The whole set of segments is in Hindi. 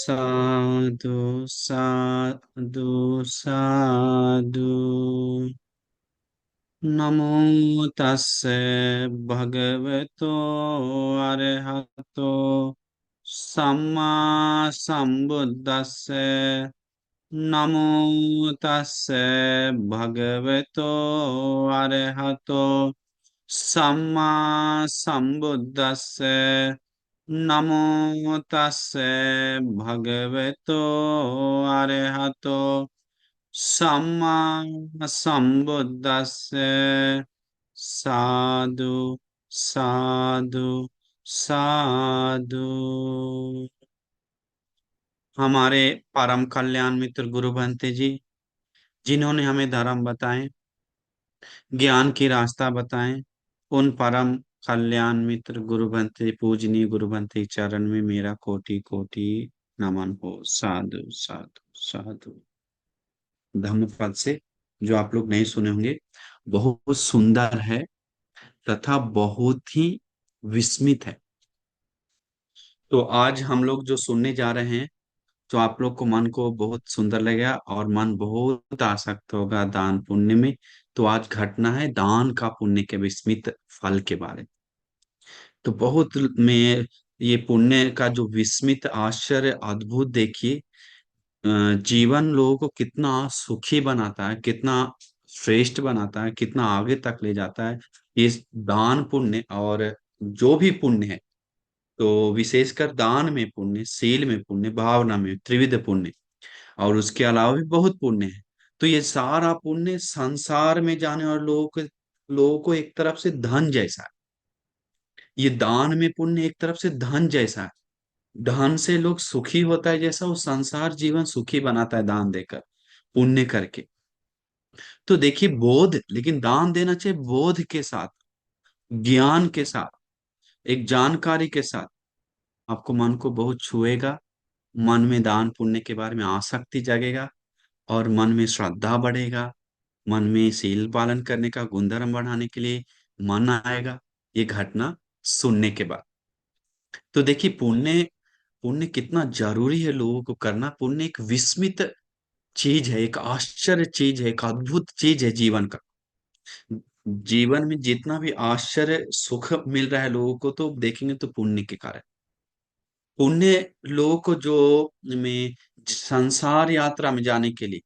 साधु साधु साधु। नमो तस्से भगवतो अरहतो सम्मा सम्बुद्दस्से। नमो तस्से भगवतो अरहतो सम्मा सम्बुद्दस्से। नमो तस्से भगवतो अरहतो सम्मा सम्बुद्दस्से। साधु साधु साधु। हमारे परम कल्याण मित्र गुरु भंते जी, जिन्होंने हमें धर्म बताए, ज्ञान की रास्ता बताए, उन परम कल्याण मित्र गुरु भंते, पूजनीय गुरु भंते के चरण में मेरा कोटि कोटि नमन हो। साधु साधु साधु। धम्मपद से जो आप लोग नहीं सुने होंगे, बहुत सुंदर है तथा बहुत ही विस्मित है। तो आज हम लोग जो सुनने जा रहे हैं, तो आप लोग को मन को बहुत सुंदर लगेगा और मन बहुत आसक्त होगा दान पुण्य में। तो आज घटना है दान का पुण्य के विस्मित फल के बारे में। तो बहुत में ये पुण्य का जो विस्मित आश्चर्य अद्भुत देखिए, जीवन लोगों को कितना सुखी बनाता है, कितना श्रेष्ठ बनाता है, कितना आगे तक ले जाता है ये दान पुण्य। और जो भी पुण्य है, तो विशेषकर दान में पुण्य, शील में पुण्य, भावना में त्रिविध पुण्य, और उसके अलावा भी बहुत पुण्य है। तो ये सारा पुण्य संसार में जाने वाले लोगों को एक तरफ से धन जैसा है। ये दान में पुण्य एक तरफ से धन जैसा है। धन से लोग सुखी होता है, जैसा वो संसार जीवन सुखी बनाता है दान देकर, पुण्य करके। तो देखिए बोध, लेकिन दान देना चाहिए बोध के साथ, ज्ञान के साथ, एक जानकारी के साथ। आपको मन को बहुत छुएगा, मन में दान पुण्य के बारे में आसक्ति जगेगा, और मन में श्रद्धा बढ़ेगा, मन में शील पालन करने का गुणधर्म बढ़ाने के लिए मन आएगा, ये घटना सुनने के बाद। तो देखिए पुण्य, पुण्य कितना जरूरी है लोगों को करना। पुण्य एक विस्मित चीज है, एक आश्चर्य चीज है, एक अद्भुत चीज है जीवन का। जीवन में जितना भी आश्चर्य सुख मिल रहा है लोगों को, तो देखेंगे तो पुण्य के कारण। पुण्य लोगों को जो में संसार यात्रा में जाने के लिए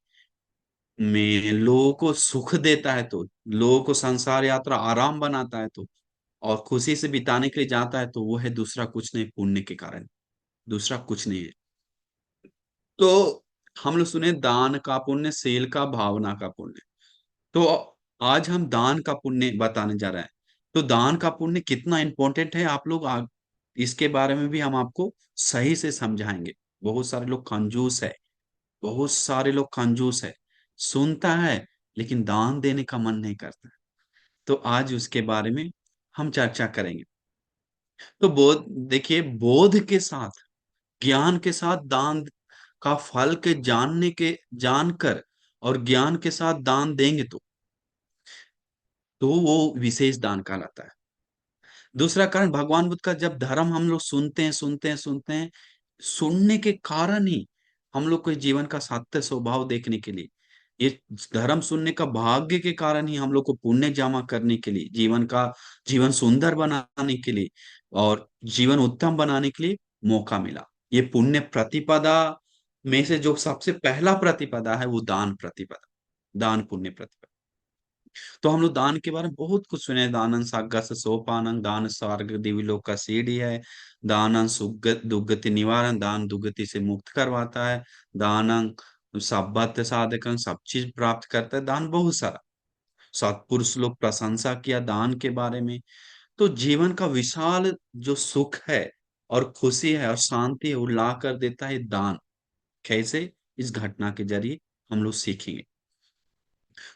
में लोगों को सुख देता है, तो लोगों को संसार यात्रा आराम बनाता है, तो और खुशी से बिताने के लिए जाता है, तो वो है दूसरा कुछ नहीं, पुण्य के कारण। दूसरा कुछ नहीं है। तो हम लोग सुने दान का पुण्य, शील का, भावना का पुण्य। तो आज हम दान का पुण्य बताने जा रहे हैं। तो दान का पुण्य कितना इंपॉर्टेंट है, आप लोग इसके बारे में भी हम आपको सही से समझाएंगे। बहुत सारे लोग कंजूस है, बहुत सारे लोग कंजूस है, सुनता है लेकिन दान देने का मन नहीं करता। तो आज उसके बारे में हम चर्चा करेंगे। तो बोध, देखिए बोध के साथ, ज्ञान के साथ दान का फल के जानने के जानकर और ज्ञान के साथ दान देंगे, तो वो विशेष दान कहलाता है। दूसरा कारण, भगवान बुद्ध का जब धर्म हम लोग सुनते हैं सुनते हैं सुनते हैं, सुनने के कारण ही हम लोग को जीवन का सत्य स्वभाव देखने के लिए, ये धर्म सुनने का भाग्य के कारण ही हम लोग को पुण्य जमा करने के लिए, जीवन सुंदर बनाने के लिए और जीवन उत्तम बनाने के लिए मौका मिला। ये पुण्य प्रतिपदा में से जो सबसे पहला प्रतिपदा है, वो दान प्रतिपदा, दान पुण्य प्रतिपदा। तो हम लोग दान के बारे में बहुत कुछ सुने। दानन सागस सोपानन, दान स्वर्ग दिव्यलोक का सीढ़ी है। दानन सुगत दुर्गति निवारण, दान दुर्गति से मुक्त करवाता है। दानन सब्बत साधकन, सब चीज प्राप्त करता है दान, बहुत सारा। सत्पुरुष लोग प्रशंसा किया दान के बारे में। तो जीवन का विशाल जो सुख है और खुशी है और शांति है, वो ला कर देता है दान। कैसे? इस घटना के जरिए हम लोग सीखेंगे।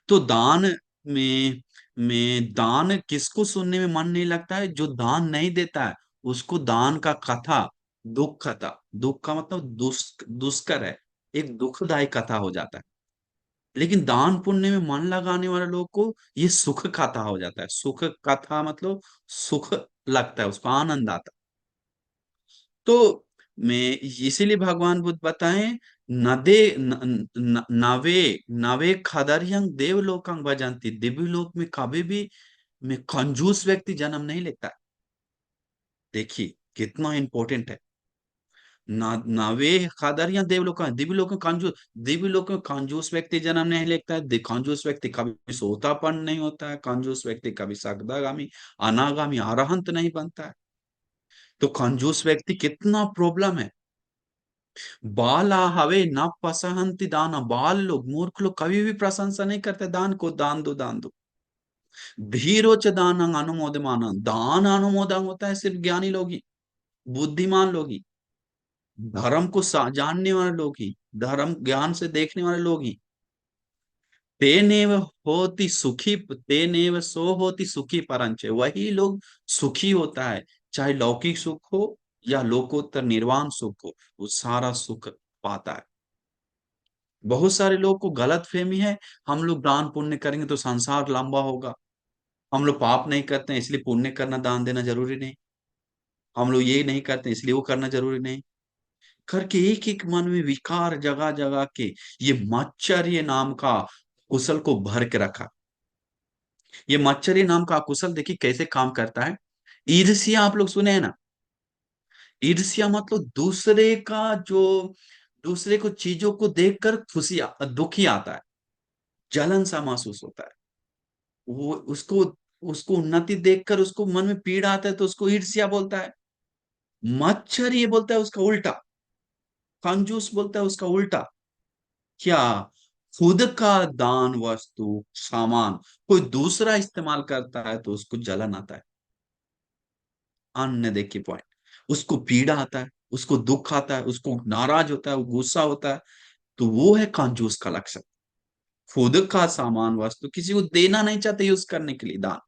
तो दान में दान किसको सुनने में मन नहीं लगता है? जो दान नहीं देता है उसको दान का कथा दुख कथा, दुख का मतलब दुष्कर है, एक दुखदायी कथा हो जाता है। लेकिन दान पुण्य में मन लगाने वाले लोग को ये सुख कथा हो जाता है। सुख कथा मतलब सुख लगता है, उसको आनंद आता है। तो में इसीलिए भगवान बुद्ध बताएं, नदे नवे नवे खदरियंग देवलोकंग भजंती, दिव्य लोक में कभी भी में कंजूस व्यक्ति जन्म नहीं लेता। देखिए कितना इंपॉर्टेंट है। नावे खादर या देवलोक का, दिव्य लोक में कंजूस, दिव्य लोक में कंजूस व्यक्ति जन्म नहीं लेता है। कंजूस व्यक्ति कभी सोतापन नहीं होता है, कंजूस व्यक्ति कभी सकदागामी अनागामी अरहंत नहीं बनता है। तो कंजूस व्यक्ति कितना प्रॉब्लम है। बाल हवे न पसहंती दाना, बाल लोग मूर्ख लोग कभी भी प्रशंसा नहीं करते दान को, दान दो दान दो। धीरोच दान अनुमोदमान, दान अनुमोदन होता है सिर्फ ज्ञानी लोग ही, बुद्धिमान लोग ही, धर्म को जानने वाले लोग ही, धर्म ज्ञान से देखने वाले लोग ही। तेनेव होती सुखी, तेनेव सो होती सुखी परंच, वही लोग सुखी होता है, चाहे लौकिक सुख हो या लोकोत्तर निर्वाण सुख हो, वो सारा सुख पाता है। बहुत सारे लोग को गलत फहमी है, हम लोग दान पुण्य करेंगे तो संसार लंबा होगा, हम लोग पाप नहीं करते हैं इसलिए पुण्य करना दान देना जरूरी नहीं, हम लोग ये नहीं करते इसलिए वो करना जरूरी नहीं, करके एक एक मन में विकार जगा जगा के ये मच्छर नाम का कुशल को भर के रखा। ये मच्छर नाम का कुशल देखिए कैसे काम करता है। ईर्ष्या आप लोग सुने हैं ना, ईर्ष्या मतलब दूसरे का जो, दूसरे को चीजों को देखकर खुशी दुखी आता है, जलन सा महसूस होता है। वो उसको, उसको उन्नति देखकर उसको मन में पीड़ा आता है तो उसको ईर्ष्या बोलता है। मच्छर ये बोलता है उसका उल्टा, कंजूस बोलता है उसका उल्टा। क्या? खुद का दान वस्तु सामान कोई दूसरा इस्तेमाल करता है तो उसको जलन आता है। अन्य देखिए पॉइंट, उसको पीड़ा आता है, उसको दुख आता है, उसको नाराज होता है, वो गुस्सा होता है। तो वो है कंजूस का लक्षण। खुद का सामान वस्तु किसी को देना नहीं चाहते यूज करने के लिए दान,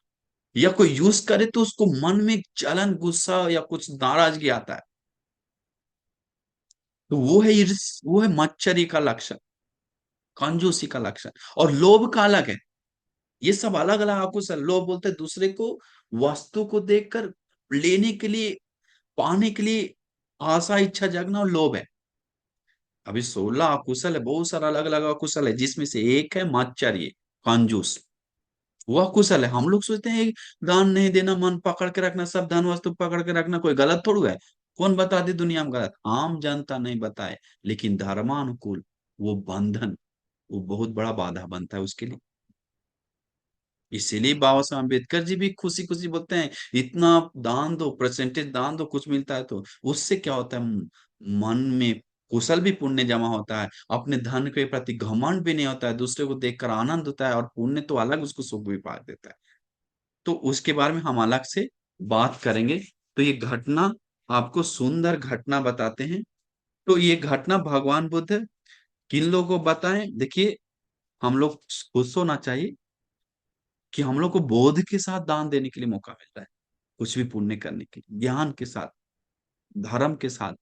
या कोई यूज करे तो उसको मन में जलन गुस्सा या कुछ नाराजगी आता है। तो वो है वो है मच्छरी का लक्षण, कंजूसी का लक्षण। और लोभ का अलग है। ये सब अलग अलग आपको लोभ बोलते हैं दूसरे को वस्तु को देखकर लेने के लिए, पाने के लिए आशा इच्छा जगना और लोभ है। अभी 16 अकुशल है, बहुत सारा अलग अलग अकुशल है, जिसमें से एक है माच्चर्य, कंजूस। वो अकुशल है। हम लोग सोचते हैं दान नहीं देना, मन पकड़ के रखना, सब धन वस्तु पकड़ के रखना कोई गलत थोड़ा है। कौन बता दे दुनिया में गलत? आम जनता नहीं बताए, लेकिन धर्मानुकूल वो बंधन, वो बहुत बड़ा बाधा बनता है उसके लिए। इसीलिए बाबा साहब अम्बेडकर जी भी खुशी खुशी बोलते हैं, इतना दान दो, परसेंटेज दान दो, कुछ मिलता है तो उससे क्या होता है, मन में कुशल भी पुण्य जमा होता है, अपने धन के प्रति घमंड भी नहीं होता है, दूसरे को देखकर आनंद होता है, और पुण्य तो अलग उसको सुख भी पा देता है। तो उसके बारे में हम अलग से बात करेंगे। तो ये घटना, आपको सुंदर घटना बताते हैं। तो ये घटना भगवान बुद्ध किन लोगों को बताएं? देखिए, हम लोग खुश होना चाहिए कि हम लोग को बोध के साथ दान देने के लिए मौका मिल रहा है, कुछ भी पुण्य करने के लिए, ज्ञान के साथ, धर्म के साथ।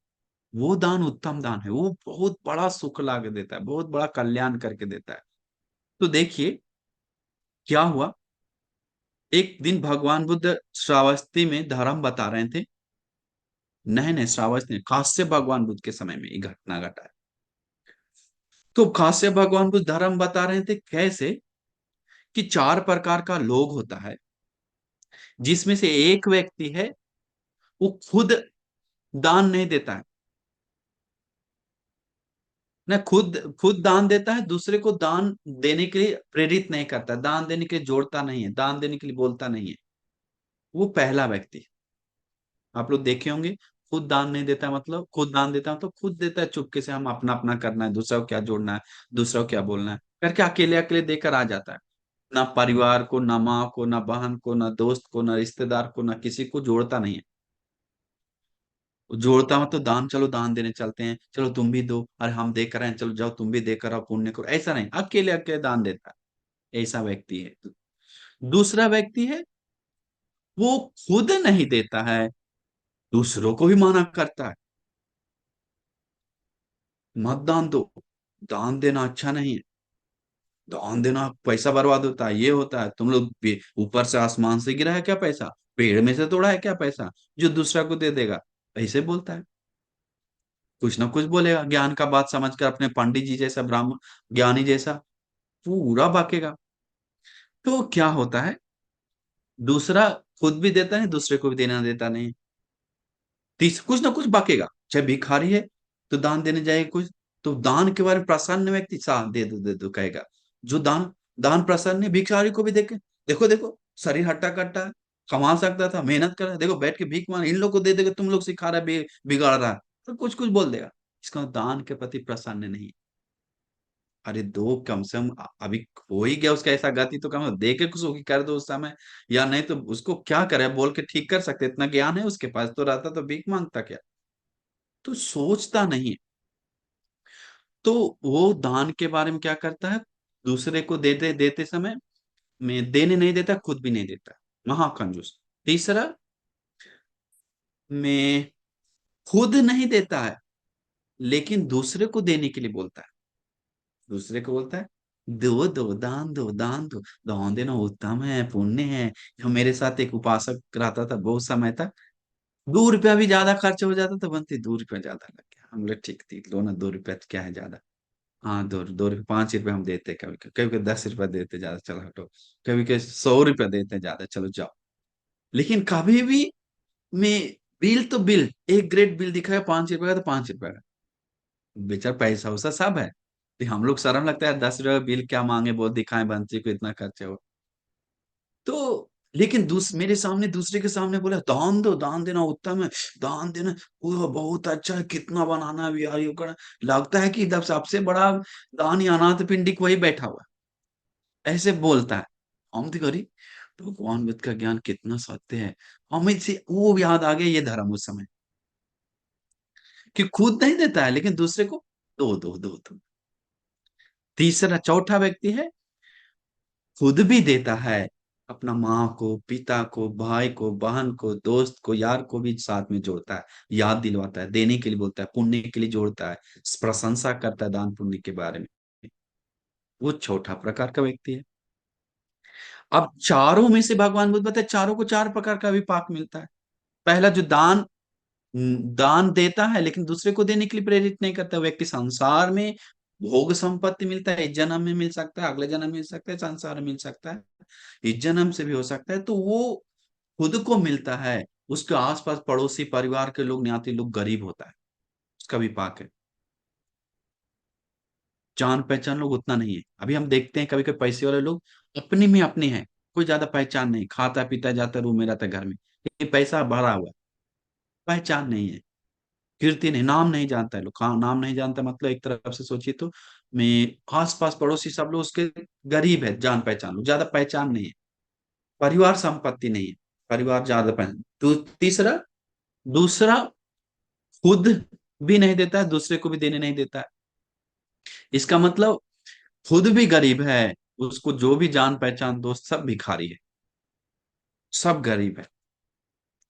वो दान उत्तम दान है, वो बहुत बड़ा सुख ला के देता है, बहुत बड़ा कल्याण करके देता है। तो देखिए क्या हुआ। एक दिन भगवान बुद्ध श्रावस्ती में धर्म बता रहे थे। नहीं नहीं, श्रावस्ती नहीं, काश्यप भगवान बुद्ध के समय में ये घटना घटा है। तो काश्यप भगवान बुद्ध धर्म बता रहे थे कैसे, कि चार प्रकार का लोग होता है, जिसमें से एक व्यक्ति है वो खुद दान नहीं देता है, ना खुद खुद दान देता है, दूसरे को दान देने के लिए प्रेरित नहीं करता, दान देने के लिए जोड़ता नहीं है, दान देने के लिए बोलता नहीं है। वो पहला व्यक्ति है। आप लोग देखे होंगे, खुद दान नहीं देता है मतलब, खुद दान देता है तो खुद देता है चुपके से, हम अपना अपना करना है, दूसरा को क्या जोड़ना है, दूसरा को क्या बोलना है करके अकेले अकेले देकर आ जाता है। ना परिवार को, ना माँ को, ना बहन को, ना दोस्त को, ना रिश्तेदार को, ना किसी को जोड़ता नहीं है। जोड़ता मतलब दान, चलो दान देने चलते हैं, चलो तुम भी दो, अरे हम दे कर रहे हैं, चलो जाओ तुम भी देकर आओ, पुण्य करो, ऐसा नहीं, अकेले अकेले दान देता है, ऐसा व्यक्ति है। दूसरा व्यक्ति है, वो खुद नहीं देता है, दूसरों को भी मना करता है, मत दान दो, दान देना अच्छा नहीं है, दान देना पैसा बर्बाद होता है, ये होता है, तुम लोग ऊपर से आसमान से गिरा है क्या पैसा, पेड़ में से तोड़ा है क्या पैसा जो दूसरा को दे देगा, ऐसे बोलता है। कुछ ना कुछ बोलेगा, ज्ञान का बात समझकर अपने पंडित जी जैसा, ब्राह्मण ज्ञानी जैसा पूरा बाकेगा। तो क्या होता है, दूसरा खुद भी देता है, दूसरे को भी देना देता नहीं। तीस कुछ ना कुछ बाकेगा, चाहे भिखारी है तो दान देने जाएगा कुछ, तो दान के बारे में प्रसन्न व्यक्ति सा दे दो कहेगा। जो दान दान प्रसन्न है, भिखारी को भी देखे, देखो देखो शरीर हट्टा कट्टा है, कमा सकता था, मेहनत कर रहा है, देखो बैठ के भीख मांग, इन लोग को दे देगा, तुम लोग सिखा रहा है, बिगाड़ रहा है, तो कुछ कुछ बोल देगा। इसका दान के प्रति प्रसन्न नहीं। अरे दो कम से कम, अभी हो ही गया उसका ऐसा गति, तो कम दे के कुछ होगी कर दो उस समय, या नहीं तो उसको क्या करे, बोल के ठीक कर सकते, इतना ज्ञान है उसके पास, तो रहता तो भीख मांगता क्या। तो सोचता नहीं है। तो वो दान के बारे में क्या करता है, दूसरे को देते देते समय में देने नहीं देता, खुद भी नहीं देता, महाकंजूस। तीसरा में खुद नहीं देता है, लेकिन दूसरे को देने के लिए बोलता है। दूसरे को बोलता है दो दो दान दो दान दो, दान देना उत्तम है, पुण्य है। जो मेरे साथ एक उपासक रहता था बहुत समय तक, 2 रुपया भी ज्यादा खर्च हो जाता तो बनती, 2 रुपया ज्यादा लग गया, हम लोग ठीक थी, लो ना 2 रुपया तो क्या है ज्यादा। हाँ, 2 2 रुपये 5 रुपये हम देते, कभी कभी कभी 10 रुपया देते ज्यादा, चलो हटो। कभी कभी 100 रुपया देते ज्यादा, चलो जाओ। लेकिन कभी भी में बिल तो बिल, एक ग्रेड बिल दिखाएगा 5 रुपए का, तो 5 रुपए का, बेचारा पैसा वैसा सब है, तो हम लोग शर्म लगता है 10 रुपए बिल क्या मांगे, बहुत दिखाएं बंसी को इतना खर्चा हो। तो लेकिन मेरे सामने दूसरे के सामने बोला दान दो, दान देना उत्तम है, दान देना वो बहुत अच्छा है, कितना बनाना है यार, ये करना। लगता है कि जब सबसे बड़ा दानी अनाथ पिंडिक वही बैठा हुआ है, ऐसे बोलता है। हम तो करी, भगवान बुद्ध का ज्ञान कितना सत्य है। हमें से वो याद आ गया ये धर्म उस समय, कि खुद नहीं देता है लेकिन दूसरे को दो दो दो दो। तीसरा चौथा व्यक्ति है, खुद भी देता है, अपना माँ को, पिता को, भाई को, बहन को, दोस्त को, यार को भी साथ में जोड़ता है, याद दिलवाता है, देने के लिए बोलता है, पुण्य के लिए जोड़ता है, प्रशंसा करता है दान पुण्य के बारे में। वो चौथा प्रकार का व्यक्ति है। अब चारों में से भगवान बुद्ध बताए, चारों को 4 प्रकार का विपाक मिलता है। पहला जो दान, दान देता है लेकिन दूसरे को देने के लिए प्रेरित नहीं करता, व्यक्ति संसार में भोग संपत्ति मिलता है, इस जन्म में मिल सकता है, अगले जन्म में मिल सकता है, संसार में मिल सकता है, इस जन्म से भी हो सकता है, तो वो खुद को मिलता है। उसके आसपास पड़ोसी परिवार के लोग, ज्ञाति लोग, गरीब होता है, उसका विपाक है। जान पहचान लोग उतना नहीं है। अभी हम देखते हैं कभी कभी पैसे वाले लोग अपने में अपने हैं, कोई ज्यादा पहचान नहीं, खाता पीता जाता रूम में रहता घर में, ये पैसा भरा हुआ है, पहचान नहीं है, कीर्ति नहीं, नाम नहीं जानता है लोग। हाँ, नाम नहीं जानता मतलब एक तरफ से सोचिए तो, मैं आस पास पड़ोसी सब लोग उसके गरीब है, जान पहचान लोग, ज्यादा पहचान नहीं है, परिवार संपत्ति नहीं है, परिवार ज्यादा पहचान। तो तीसरा, दूसरा खुद भी नहीं देता है, दूसरे को भी देने नहीं देता है। इसका मतलब खुद भी गरीब है, उसको जो भी जान पहचान दोस्त सब भिखारी है, सब गरीब है,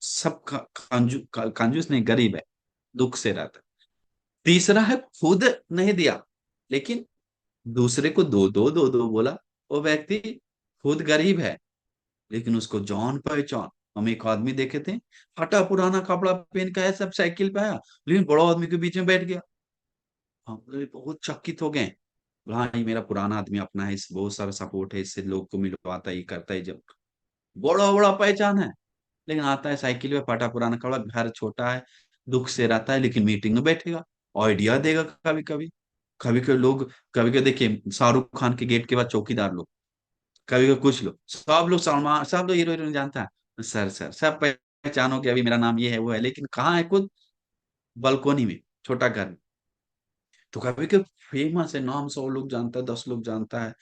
सब कंजूस नहीं, गरीब है, दुख से रहता है। तीसरा है खुद नहीं दिया, लेकिन दूसरे को दो दो दो दो बोला। वो व्यक्ति खुद गरीब है, लेकिन उसको जान पहचान। हम एक आदमी देखे थे, फटा पुराना कपड़ा पहन के आया, सब साइकिल पे आया, लेकिन बड़ा आदमी के बीच में बैठ गया। हम लोग बहुत चकित हो गए, हाँ ये मेरा पुराना आदमी अपना है, इस बहुत सारा सपोर्ट है, इससे लोग को मिलवाता है, ये करता है, जब बड़ा बड़ा पहचान है, लेकिन आता है साइकिल पे, फटा पुराना कपड़ा, घर छोटा है, दुख से रहता है, लेकिन मीटिंग में बैठेगा, आइडिया देगा। कभी कभी, कभी कभी लोग, कभी कभी देखिए शाहरुख खान के गेट के बाद चौकीदार लोग, कभी कभी कुछ लोग, सब लोग सलमान, सब लोग हीरो हीरोइन जानता है, सर सर सब पहचानो कि अभी मेरा नाम ये है वो है, लेकिन कहाँ है खुद, बलकोनी में, छोटा घर में। तो कभी कभी फेमस है, नाम 100 लोग जानता है, 10 लोग जानता है,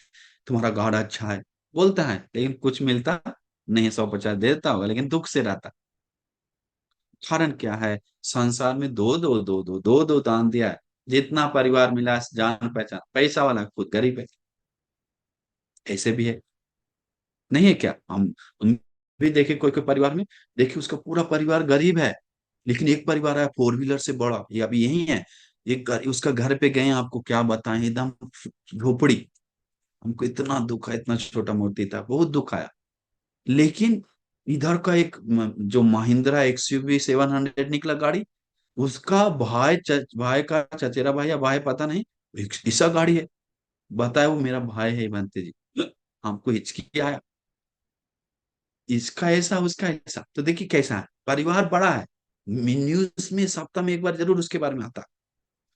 तुम्हारा गार्ड अच्छा है, बोलता है, लेकिन कुछ मिलता नहीं, 150 देता होगा लेकिन दुख से रहता। कारण क्या है, संसार में दो दो दो दो दो दो दान दिया है, जितना परिवार मिला, जान पहचान, पैसा वाला खुद गरीब है, ऐसे भी है। नहीं है क्या, हम भी देखे कोई कोई परिवार में, देखिए उसका पूरा परिवार गरीब है, लेकिन एक परिवार है 4 व्हीलर से बड़ा, ये अभी यही है, उसका घर पे गए, आपको क्या बताएं, एकदम झोपड़ी। हमको इतना दुख है, इतना छोटा मूर्ति था, बहुत दुख आया। लेकिन इधर का एक जो महिंद्रा XUV 700 निकला गाड़ी, उसका भाई भाई का चचेरा भाई या भाई पता नहीं, ईसा गाड़ी है। बताया वो मेरा भाई है बंते जी। हमको हिचकी आया, इसका ऐसा उसका ऐसा। तो देखिए कैसा है, परिवार बड़ा है, न्यूज में सप्ताह में एक बार जरूर उसके बारे में आता,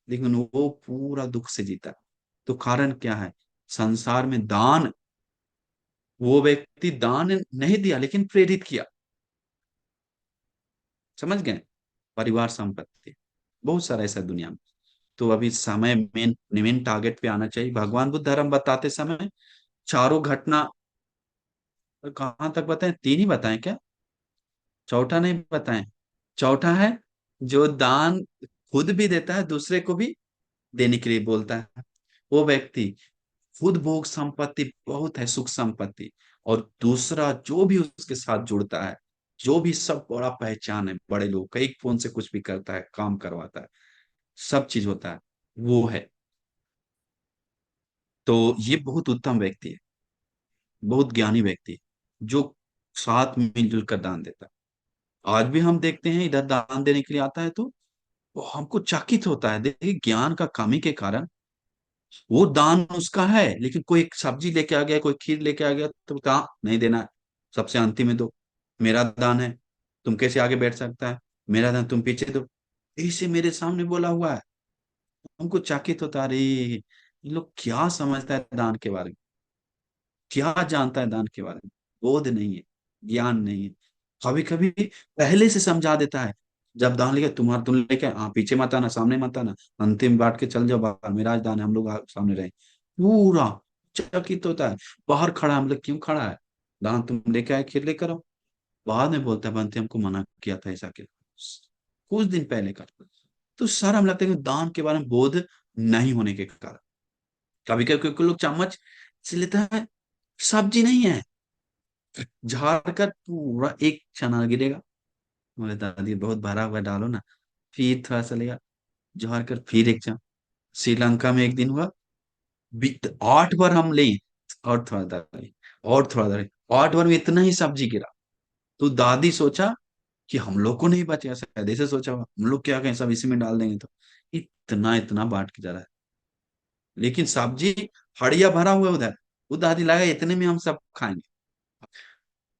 लेकिन वो पूरा दुख से जीता। तो कारण क्या है? संसार में दान, वो व्यक्ति दान नहीं दिया लेकिन प्रेरित किया। समझ गए? परिवार संपत्ति, बहुत सारा ऐसा है दुनिया में। तो अभी समय मेन मेन टारगेट पे आना चाहिए। भगवान बुद्ध धर्म बताते समय चारों घटना, कहाँ तक बताएं? तीन ही बताएं क्या? चौथा नहीं बताएं? चौथा है जो दान खुद भी देता है, दूसरे को भी देने के लिए बोलता है, वो व्यक्ति खुद भोग संपत्ति बहुत है, सुख संपत्ति। और दूसरा जो भी उसके साथ जुड़ता है, जो भी सब बड़ा पहचान है, बड़े लोग का, एक फोन से कुछ भी करता है, काम करवाता है, सब चीज होता है, वो है। तो ये बहुत उत्तम व्यक्ति है, बहुत ज्ञानी व्यक्ति है, जो साथ मिलजुल कर दान देता है। आज भी हम देखते हैं इधर दान देने के लिए आता है तो वो हमको चकित होता है। देखिए ज्ञान का कमी के कारण वो दान उसका है, लेकिन कोई एक सब्जी लेके आ गया, कोई खीर लेके आ गया तो कहा नहीं देना है, सबसे अंतिम में दो, मेरा दान है, तुम कैसे आगे बैठ सकता है, मेरा दान तुम पीछे दो, इसे मेरे सामने बोला हुआ है। हमको चकित होता है, अरे ये लोग क्या समझता है दान के बारे में, क्या जानता है दान के बारे में? बोध नहीं है, ज्ञान नहीं है। कभी कभी पहले से समझा देता है, जब दान लेके तुम्हारा तुम लेके हाँ पीछे मत आना, सामने मत आना, अंतिम बांट के चल जाओ बाहर, मेरा आज दान है, हम लोग सामने रहे। पूरा चकित होता है, बाहर खड़ा है, हम लोग क्यों खड़ा है, दान तुम लेके आए, खीर लेकर आओ। बाद में बोलता है बनते हमको मना किया था ऐसा, क्या कुछ दिन पहले का। तो सारा हम लगता है कि दान के बारे में बोध नहीं होने के कारण कभी कभी कोई लोग चम्मच से लेता है, सब्जी नहीं है, झाड़ कर पूरा एक चना गिरेगा। बोले दादी बहुत भरा हुआ डालो ना, फिर थोड़ा सा लेगा, झाड़ कर फिर एक चना। श्रीलंका में एक दिन हुआ, 8 बार हम ले, और थोड़ा डाले, और थोड़ा डाले, 8 बार में इतना ही सब्जी गिरा। तो दादी सोचा कि हम लोग को नहीं बचेगा, शायद ऐसे सोचा होगा, हम लोग क्या कहें सब इसी में डाल देंगे, तो इतना इतना बांट के जा रहा है, लेकिन सब्जी हड़िया भरा हुआ है उधर। वो दादी लगा इतने में हम सब खाएंगे।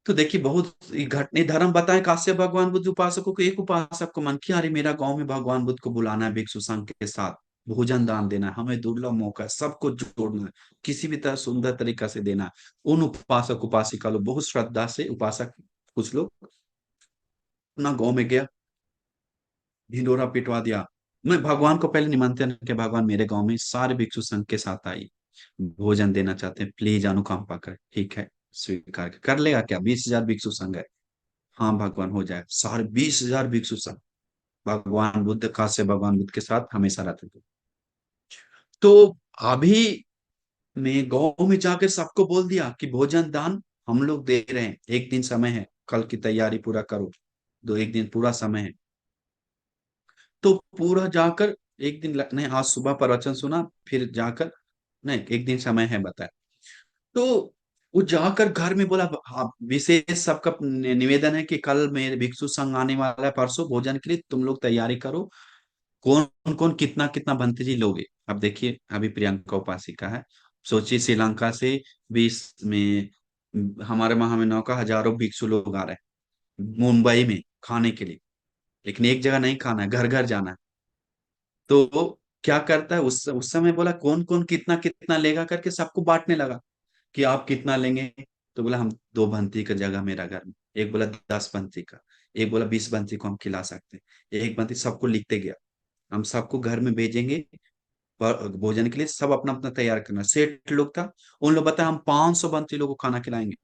तो देखिए बहुत घटने धर्म बताएं काश्यप भगवान बुद्ध उपासकों को, एक उपासक को मन किया, अरे मेरा गांव में भगवान बुद्ध को बुलाना है, भिक्षु संघ के साथ भोजन दान देना है, हमें दुर्लभ मौका है, सबको जोड़ना है, किसी भी तरह सुंदर तरीका से देना है। उन उपासक उपासिका लोग बहुत श्रद्धा से, उपासक कुछ लोग अपना गाँव में गया, ढिंडोरा पिटवा दिया, मैं भगवान को पहले निमंत्रण किया, भगवान मेरे गांव में सारे भिक्षु संघ के साथ आई, भोजन देना चाहते हैं, प्लीज अनुकंपा कर। ठीक है, स्वीकार कर लेगा क्या? 20,000 भिक्षु संघ है। हाँ भगवान हो जाए, सारे 20,000 भिक्षु संघ भगवान बुद्ध का से भगवान बुद्ध के साथ हमेशा रहते थे। तो अभी मैं गांव में जाकर सबको बोल दिया कि भोजन दान हम लोग दे रहे हैं, एक दिन समय है, कल की तैयारी पूरा करो, दो एक दिन पूरा समय है। तो पूरा जाकर एक दिन नहीं, आज सुबह प्रवचन सुना, फिर जाकर नहीं एक दिन समय है बताया। तो वो जाकर घर में बोला, हाँ विशेष सबका निवेदन है कि कल मेरे भिक्षु संघ आने वाला है, परसों भोजन के लिए तुम लोग तैयारी करो, कौन कौन कितना कितना बनते जी लोगे। अब देखिए अभी प्रियंका उपासिका है, सोचिए श्रीलंका से 20 में हमारे वहां में 9 का हजारों भिक्षु लोग आ रहे हैं मुंबई में खाने के लिए, लेकिन एक जगह नहीं खाना है, घर घर जाना है। तो वो क्या करता है, उस समय बोला कौन कौन कितना कितना लेगा करके सबको बांटने लगा कि आप कितना लेंगे। तो बोला हम 2 भंती का जगह मेरा घर में, एक बोला 10 भंती का, एक बोला 20 भंती को हम खिला सकते हैं, एक भंती, सबको लिखते गया, हम सबको घर में भेजेंगे भोजन के लिए, सब अपना अपना तैयार करना। सेठ लोग था, उन लोग बताया हम 500 भंती लोगों को खाना खिलाएंगे,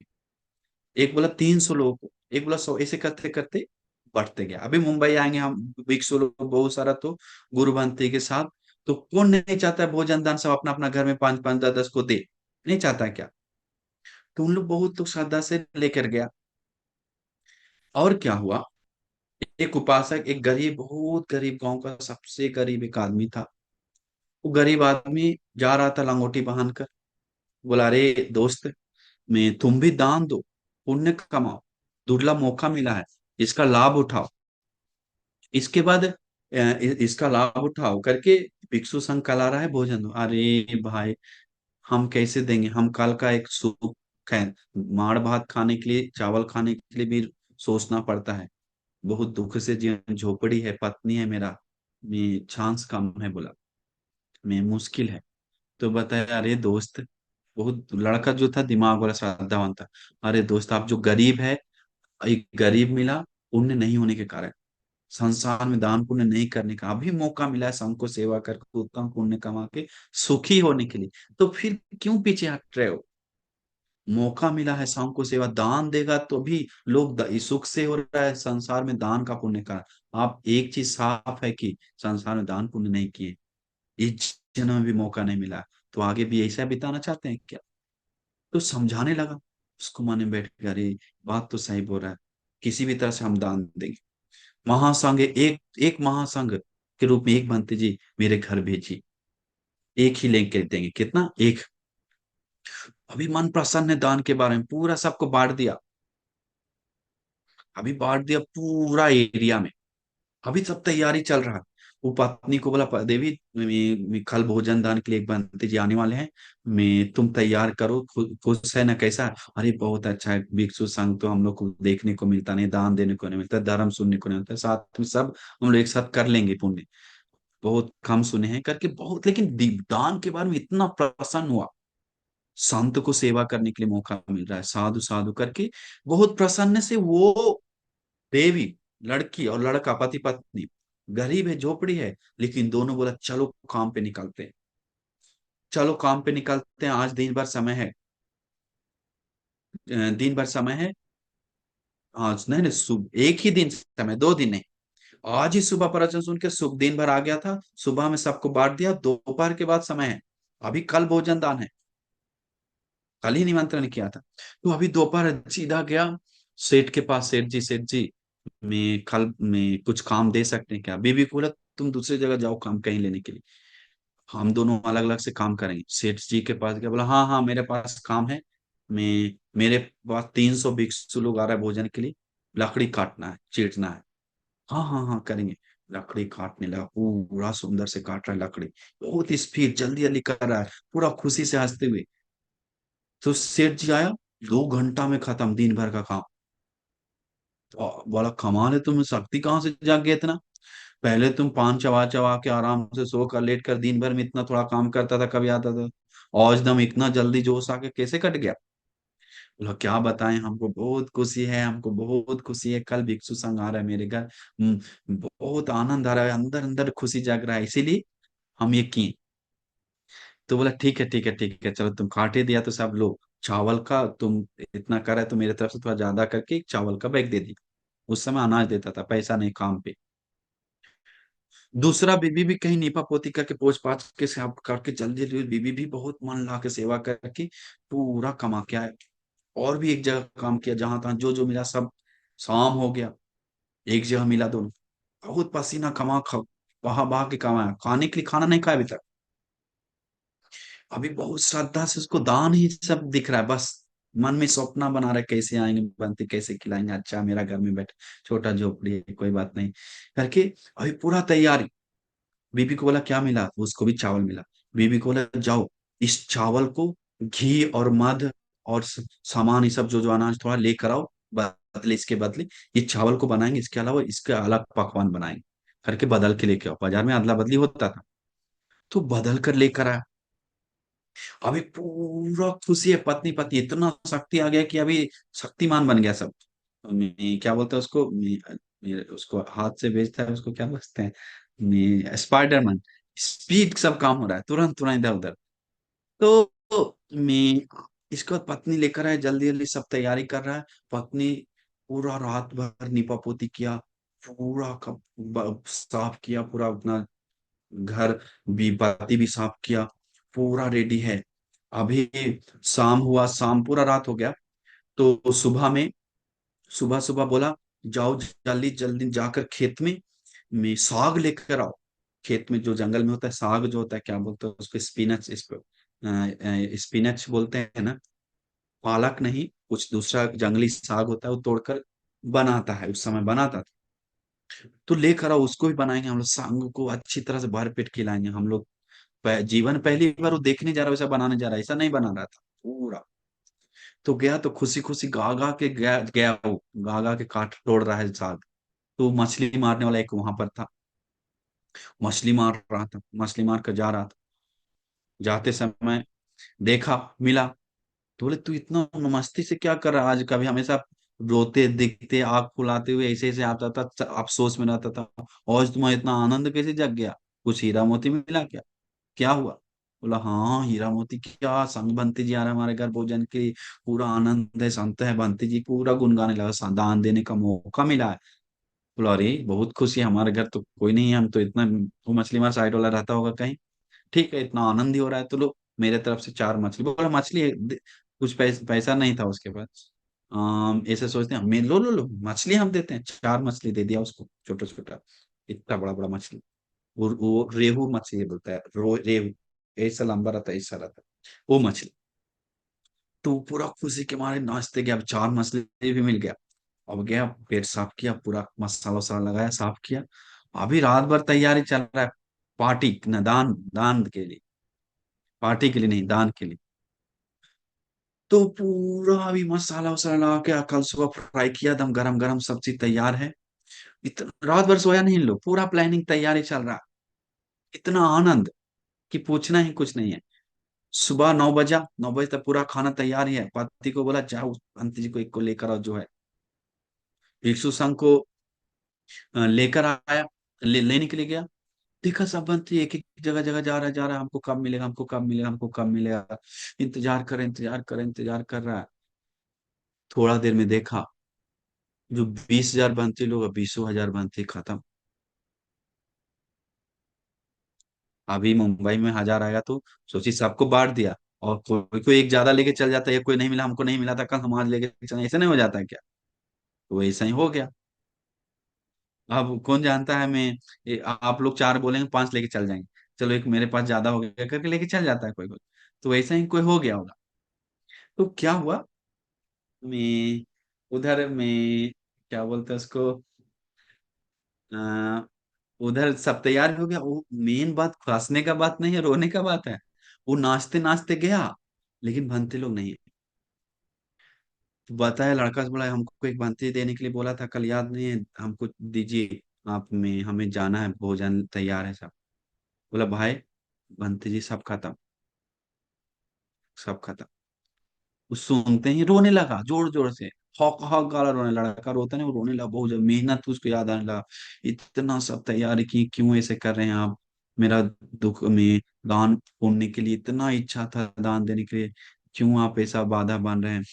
एक बोला 300 लोगों को, एक बोला 100, ऐसे करते करते बढ़ते गया। अभी मुंबई आएंगे हम 200 लोग बहुत सारा, तो गुरु भंती के साथ। तो कौन नहीं चाहता है भोजन दान सब अपना अपना घर में 5 5 10 10 को दे, नहीं चाहता है क्या? तो उन लोग बहुत लोग श्रद्धा से लेकर गया। और क्या हुआ, एक उपासक, एक गरीब, बहुत गरीब, गांव का सबसे गरीब एक आदमी था। वो गरीब आदमी जा रहा था लंगोटी बांध कर, बोला अरे दोस्त, मैं तुम भी दान दो, पुण्य कमाओ, दुर्लभ मौका मिला है, इसका लाभ उठाओ। इसके बाद इसका लाभ उठाओ करके भिक्षु संघ कला रहा है भोजन दो। अरे भाई, हम कैसे देंगे? हम कल का एक सुख है, माड़ भात खाने के लिए, चावल खाने के लिए भी सोचना पड़ता है। बहुत दुख से जीवन, झोपड़ी है, पत्नी है मेरा, मैं चांस कम है बोला, मैं मुश्किल है। तो बताया, अरे दोस्त, बहुत लड़का जो था दिमाग वाला श्रद्धावान था। अरे दोस्त, आप जो गरीब है, एक गरीब मिला, पुण्य नहीं होने के कारण, संसार में दान पुण्य नहीं करने का अभी मौका मिला है, संघ को सेवा करके उत्तम पुण्य कमा के सुखी होने के लिए, तो फिर क्यों पीछे हट रहे हो? मौका मिला है, संघ को सेवा, दान देगा तो भी लोग सुख से हो रहा है संसार में, दान का पुण्य का। आप एक चीज साफ है कि संसार में दान पुण्य नहीं किए, इस जन्म में भी मौका नहीं मिला, तो आगे भी ऐसा बिताना चाहते हैं क्या? तो समझाने लगा उसको, मन में बैठ के, अरे बात तो सही बोल रहा है, किसी भी तरह से हम दान देंगे। महासंघ, एक एक महासंघ के रूप में एक भंते जी मेरे घर भेजी, एक ही लेके देंगे, कितना? एक। अभी मन प्रसन्न है, दान के बारे में पूरा सबको बांट दिया, अभी बांट दिया पूरा एरिया में। अभी सब तैयारी चल रहा है। वो पत्नी को बोला, देवी, कल भोजन दान के लिए एक बंते जी आने वाले हैं, मैं तुम तैयार करो, खुश है ना? कैसा है? अरे बहुत अच्छा है, भिक्षु संघ तो हम लोग को देखने को मिलता नहीं, दान देने को नहीं मिलता, धर्म सुनने को नहीं मिलता, साथ में सब हम लोग एक साथ कर लेंगे पुण्य, बहुत कम सुने हैं करके, बहुत, लेकिन दान के बारे में इतना प्रसन्न हुआ, संत को सेवा करने के लिए मौका मिल रहा है, साधु साधु करके बहुत प्रसन्न से वो देवी, लड़की और लड़का, पति पत्नी, गरीब है, झोपड़ी है, लेकिन दोनों बोला चलो काम पे निकलते हैं, चलो काम पे निकलते हैं, आज दिन भर समय है, दिन भर समय है, आज नहीं नहीं, एक ही दिन समय, 2 दिन नहीं, आज ही सुबह प्रवचन सुन के शुभ दिन भर आ गया था, सुबह में सबको बांट दिया, दोपहर के बाद समय है, अभी कल भोजन दान है, कल ही निमंत्रण किया था, तो अभी दोपहर सीधा गया सेठ के पास, सेठ जी, सेठ जी, मैं कल में कुछ काम दे सकते हैं क्या? बीबी को बोला, तुम दूसरी जगह जाओ काम कहीं लेने के लिए, हम दोनों अलग अलग से काम करेंगे। सेठ जी के पास गया, बोला हाँ हाँ मेरे पास काम है, मैं, मेरे पास 300 भिक्षु लोग आ रहा है भोजन के लिए, लकड़ी काटना है, चीरना है। हाँ हाँ हाँ करेंगे। लकड़ी काटने लगा, पूरा सुंदर से काट रहा है लकड़ी, बहुत स्पीड, जल्दी जल्दी कर रहा है, पूरा खुशी से हंसते हुए। तो सेठ जी आया, 2 घंटा में खत्म दिन भर का काम। तो बोला कमाल है, तुम्हें शक्ति कहाँ से जाग गया इतना? पहले तुम पान चबा चबा के आराम से सो कर लेट कर दिन भर में इतना थोड़ा काम करता था, कभी आता था, और एकदम इतना जल्दी जोश आके कैसे कट गया? बोला क्या बताएं, हमको बहुत खुशी है, हमको बहुत खुशी है, कल भिक्षु संघ आ रहा है मेरे घर, बहुत आनंद आ रहा है, अंदर अंदर खुशी जाग रहा है, इसीलिए हम ये किए। तो बोला ठीक है ठीक है ठीक है, चलो तुम काट ही दिया तो सब लो, चावल का तुम इतना कर रहे, तो मेरे तरफ से थोड़ा ज्यादा करके एक चावल का बैग दे दी। उस समय अनाज देता था, पैसा नहीं, काम पे। दूसरा बीबी भी कहीं नीपा पोती करके पोछ पाछ के साफ करके जल्दी जल्दी, बीबी भी बहुत मन ला के सेवा करके पूरा कमा के आए। और भी एक जगह काम किया, जहां तहां जो जो मिला सब, शाम हो गया, एक जगह मिला दोनों, बहुत पसीना कमा बहा बहा के कमाया, खाने के लिए खाना नहीं खाया अभी तक, अभी बहुत श्रद्धा से उसको दान ही सब दिख रहा है, बस मन में सपना बना रहा है, कैसे आएंगे बनते, कैसे खिलाएंगे, अच्छा मेरा घर में बैठ, छोटा झोपड़ी है, कोई बात नहीं करके, अभी पूरा तैयारी। बीबी को बोला क्या मिला? उसको भी चावल मिला। बीबी को बोला जाओ, इस चावल को घी और मध और सामान, ये सब जो जो अनाज थोड़ा लेकर आओ, बदले, इसके बदले ये चावल को बनाएंगे, इसके अलावा इसके अलग पकवान बनाएंगे करके बदल के लेके आओ, बाजार में अदला बदली होता था, तो बदल कर लेकर आया। अभी पूरा खुशी है, पत्नी पति, इतना शक्ति आ गया कि अभी शक्तिमान बन गया सब। क्या बोलते हैं उसको, उसको हाथ से भेजता है, उसको क्या बोलते हैं, स्पाइडरमैन, स्पीड सब काम हो रहा है, तुरंत तुरंत इधर उधर। तो मैं, इसके बाद पत्नी लेकर आए, जल्दी जल्दी सब तैयारी कर रहा है। पत्नी पूरा रात भर नीपा पोती किया, पूरा साफ किया, पूरा अपना घर भी, बाती भी साफ किया, पूरा रेडी है। अभी शाम हुआ, शाम पूरा रात हो गया, तो सुबह में, सुबह सुबह बोला जाओ जल्दी जल्दी जाकर खेत में साग लेकर आओ। खेत में जो जंगल में होता है साग, जो होता है, क्या बोलते हैं उसको, स्पिनच, इसको स्पिनच बोलते हैं ना, पालक नहीं, कुछ दूसरा जंगली साग होता है, वो तोड़कर बनाता है, उस समय बनाता था। तो लेकर आओ, उसको भी बनाएंगे हम लोग, सांग को अच्छी तरह से भर पेट खिलाएंगे हम लोग। जीवन पहली बार वो देखने जा रहा है, वैसा बनाने जा रहा है, ऐसा नहीं बना रहा था पूरा। तो गया तो खुशी खुशी गा गा के गया गया वो, गा गा के काट तोड़ रहा है साग। तो मछली मारने वाला एक वहां पर था, मछली मार रहा था, मछली मार कर जा रहा था। जाते समय देखा, मिला। तो बोले तू इतना मस्ती से क्या कर रहा है आज, कभी हमेशा रोते दिखते आग फुलाते हुए ऐसे ऐसे आता था, अफसोस में रहता था, और आज तुम्हारा इतना आनंद कैसे जग गया? कुछ हीरा मोती मिला क्या? क्या हुआ? बोला हाँ हीरा मोती क्या, संग बंती जी आ रहा है हमारे घर भोजन के लिए, पूरा आनंद है, संत है, बंती जी पूरा गुनगाने लगा, दान देने का मौका मिला है। बोला अरे बहुत खुशी है, हमारे घर तो कोई नहीं है, हम तो इतना, वो मछली मार साइड वाला रहता होगा कहीं। ठीक है, इतना आनंद ही हो रहा है तो लो, मेरे तरफ से 4 मछली। बोला मछली है, कुछ पैसा नहीं था उसके पास। ऐसे सोचते हैं, मैं लो लो लो मछली हम देते हैं, 4 मछली दे दिया उसको, छोटा छोटा, इतना बड़ा बड़ा मछली। वो रेहू मछली बोलता है, रेहू, ऐसा लंबा रहता है, ऐसा रहता है वो मछली। तो पूरा खुशी के मारे नाचते गया, अब 4 मछली भी मिल गया। अब गया पेट साफ किया, पूरा मसाला वसाला लगाया, साफ किया। अभी रात भर तैयारी चल रहा है, पार्टी न, दान दान के लिए, पार्टी के लिए नहीं, दान के लिए। तो पूरा अभी मसाला वसाला लगा के कल सुबह फ्राई किया, दम गरम गरम सब्जी तैयार है। इतना रात भर सोया नहीं इन लोग, पूरा प्लानिंग तैयारी चल रहा है। इतना आनंद कि पूछना ही कुछ नहीं है। सुबह 9 बजा, 9 बजे तक पूरा खाना तैयार ही है। पति को बोला जाओ अंत जी को एक को लेकर आओ, जो है भिक्षु संघ को लेकर आया, लेने के लिए गया। देखा सब बंटी एक एक जगह जगह जा रहा है, जा रहा है, हमको कब मिलेगा, हमको कब मिलेगा, हमको कब मिलेगा, इंतजार कर इंतजार कर इंतजार कर रहा है। थोड़ा देर में देखा, जो 20,000 बनते लोग, 20,000 बनते खत्म। अभी मुंबई में 1,000 आएगा तो सोची सबको बांट दिया, और कोई कोई एक ज्यादा लेके चल जाता है, कोई नहीं मिला, हमको नहीं मिला था कल, हम आज लेके चले, ऐसा नहीं हो जाता है क्या? तो ऐसा ही हो गया। अब कौन जानता है, मैं आप लोग 4 बोलेंगे, 5 लेके चल जाएंगे, चलो एक मेरे पास ज्यादा हो गया करके लेके चल जाता है कोई कोई। तो वैसा ही कोई हो गया होगा। तो क्या हुआ, मैं उधर में, क्या बोलते हैं उसको, अ, उधर सब तैयार हो गया। वो मेन बात हंसने का बात नहीं है, रोने का बात है। वो नाचते नाचते गया, लेकिन भंते लोग नहीं। तो बताया, लड़का से बोला हमको एक भंते देने के लिए बोला था कल, याद नहीं है हमको, दीजिए आप में, हमें जाना है, भोजन तैयार है सब। बोला भाई भंते जी सब खत्म, सब खत्म। वो सुनते ही रोने लगा जोर जोर से, हौक हौक गाला रोने लगा, लड़का रोता नहीं, वो रोने लगा बहुत ज्यादा, मेहनत उसको याद आने लगा। इतना सब तैयारी की, क्यों ऐसे कर रहे हैं आप? मेरा दुख में दान पुण्य के लिए इतना इच्छा था, दान देने के लिए, क्यों आप ऐसा बाधा बन रहे हैं?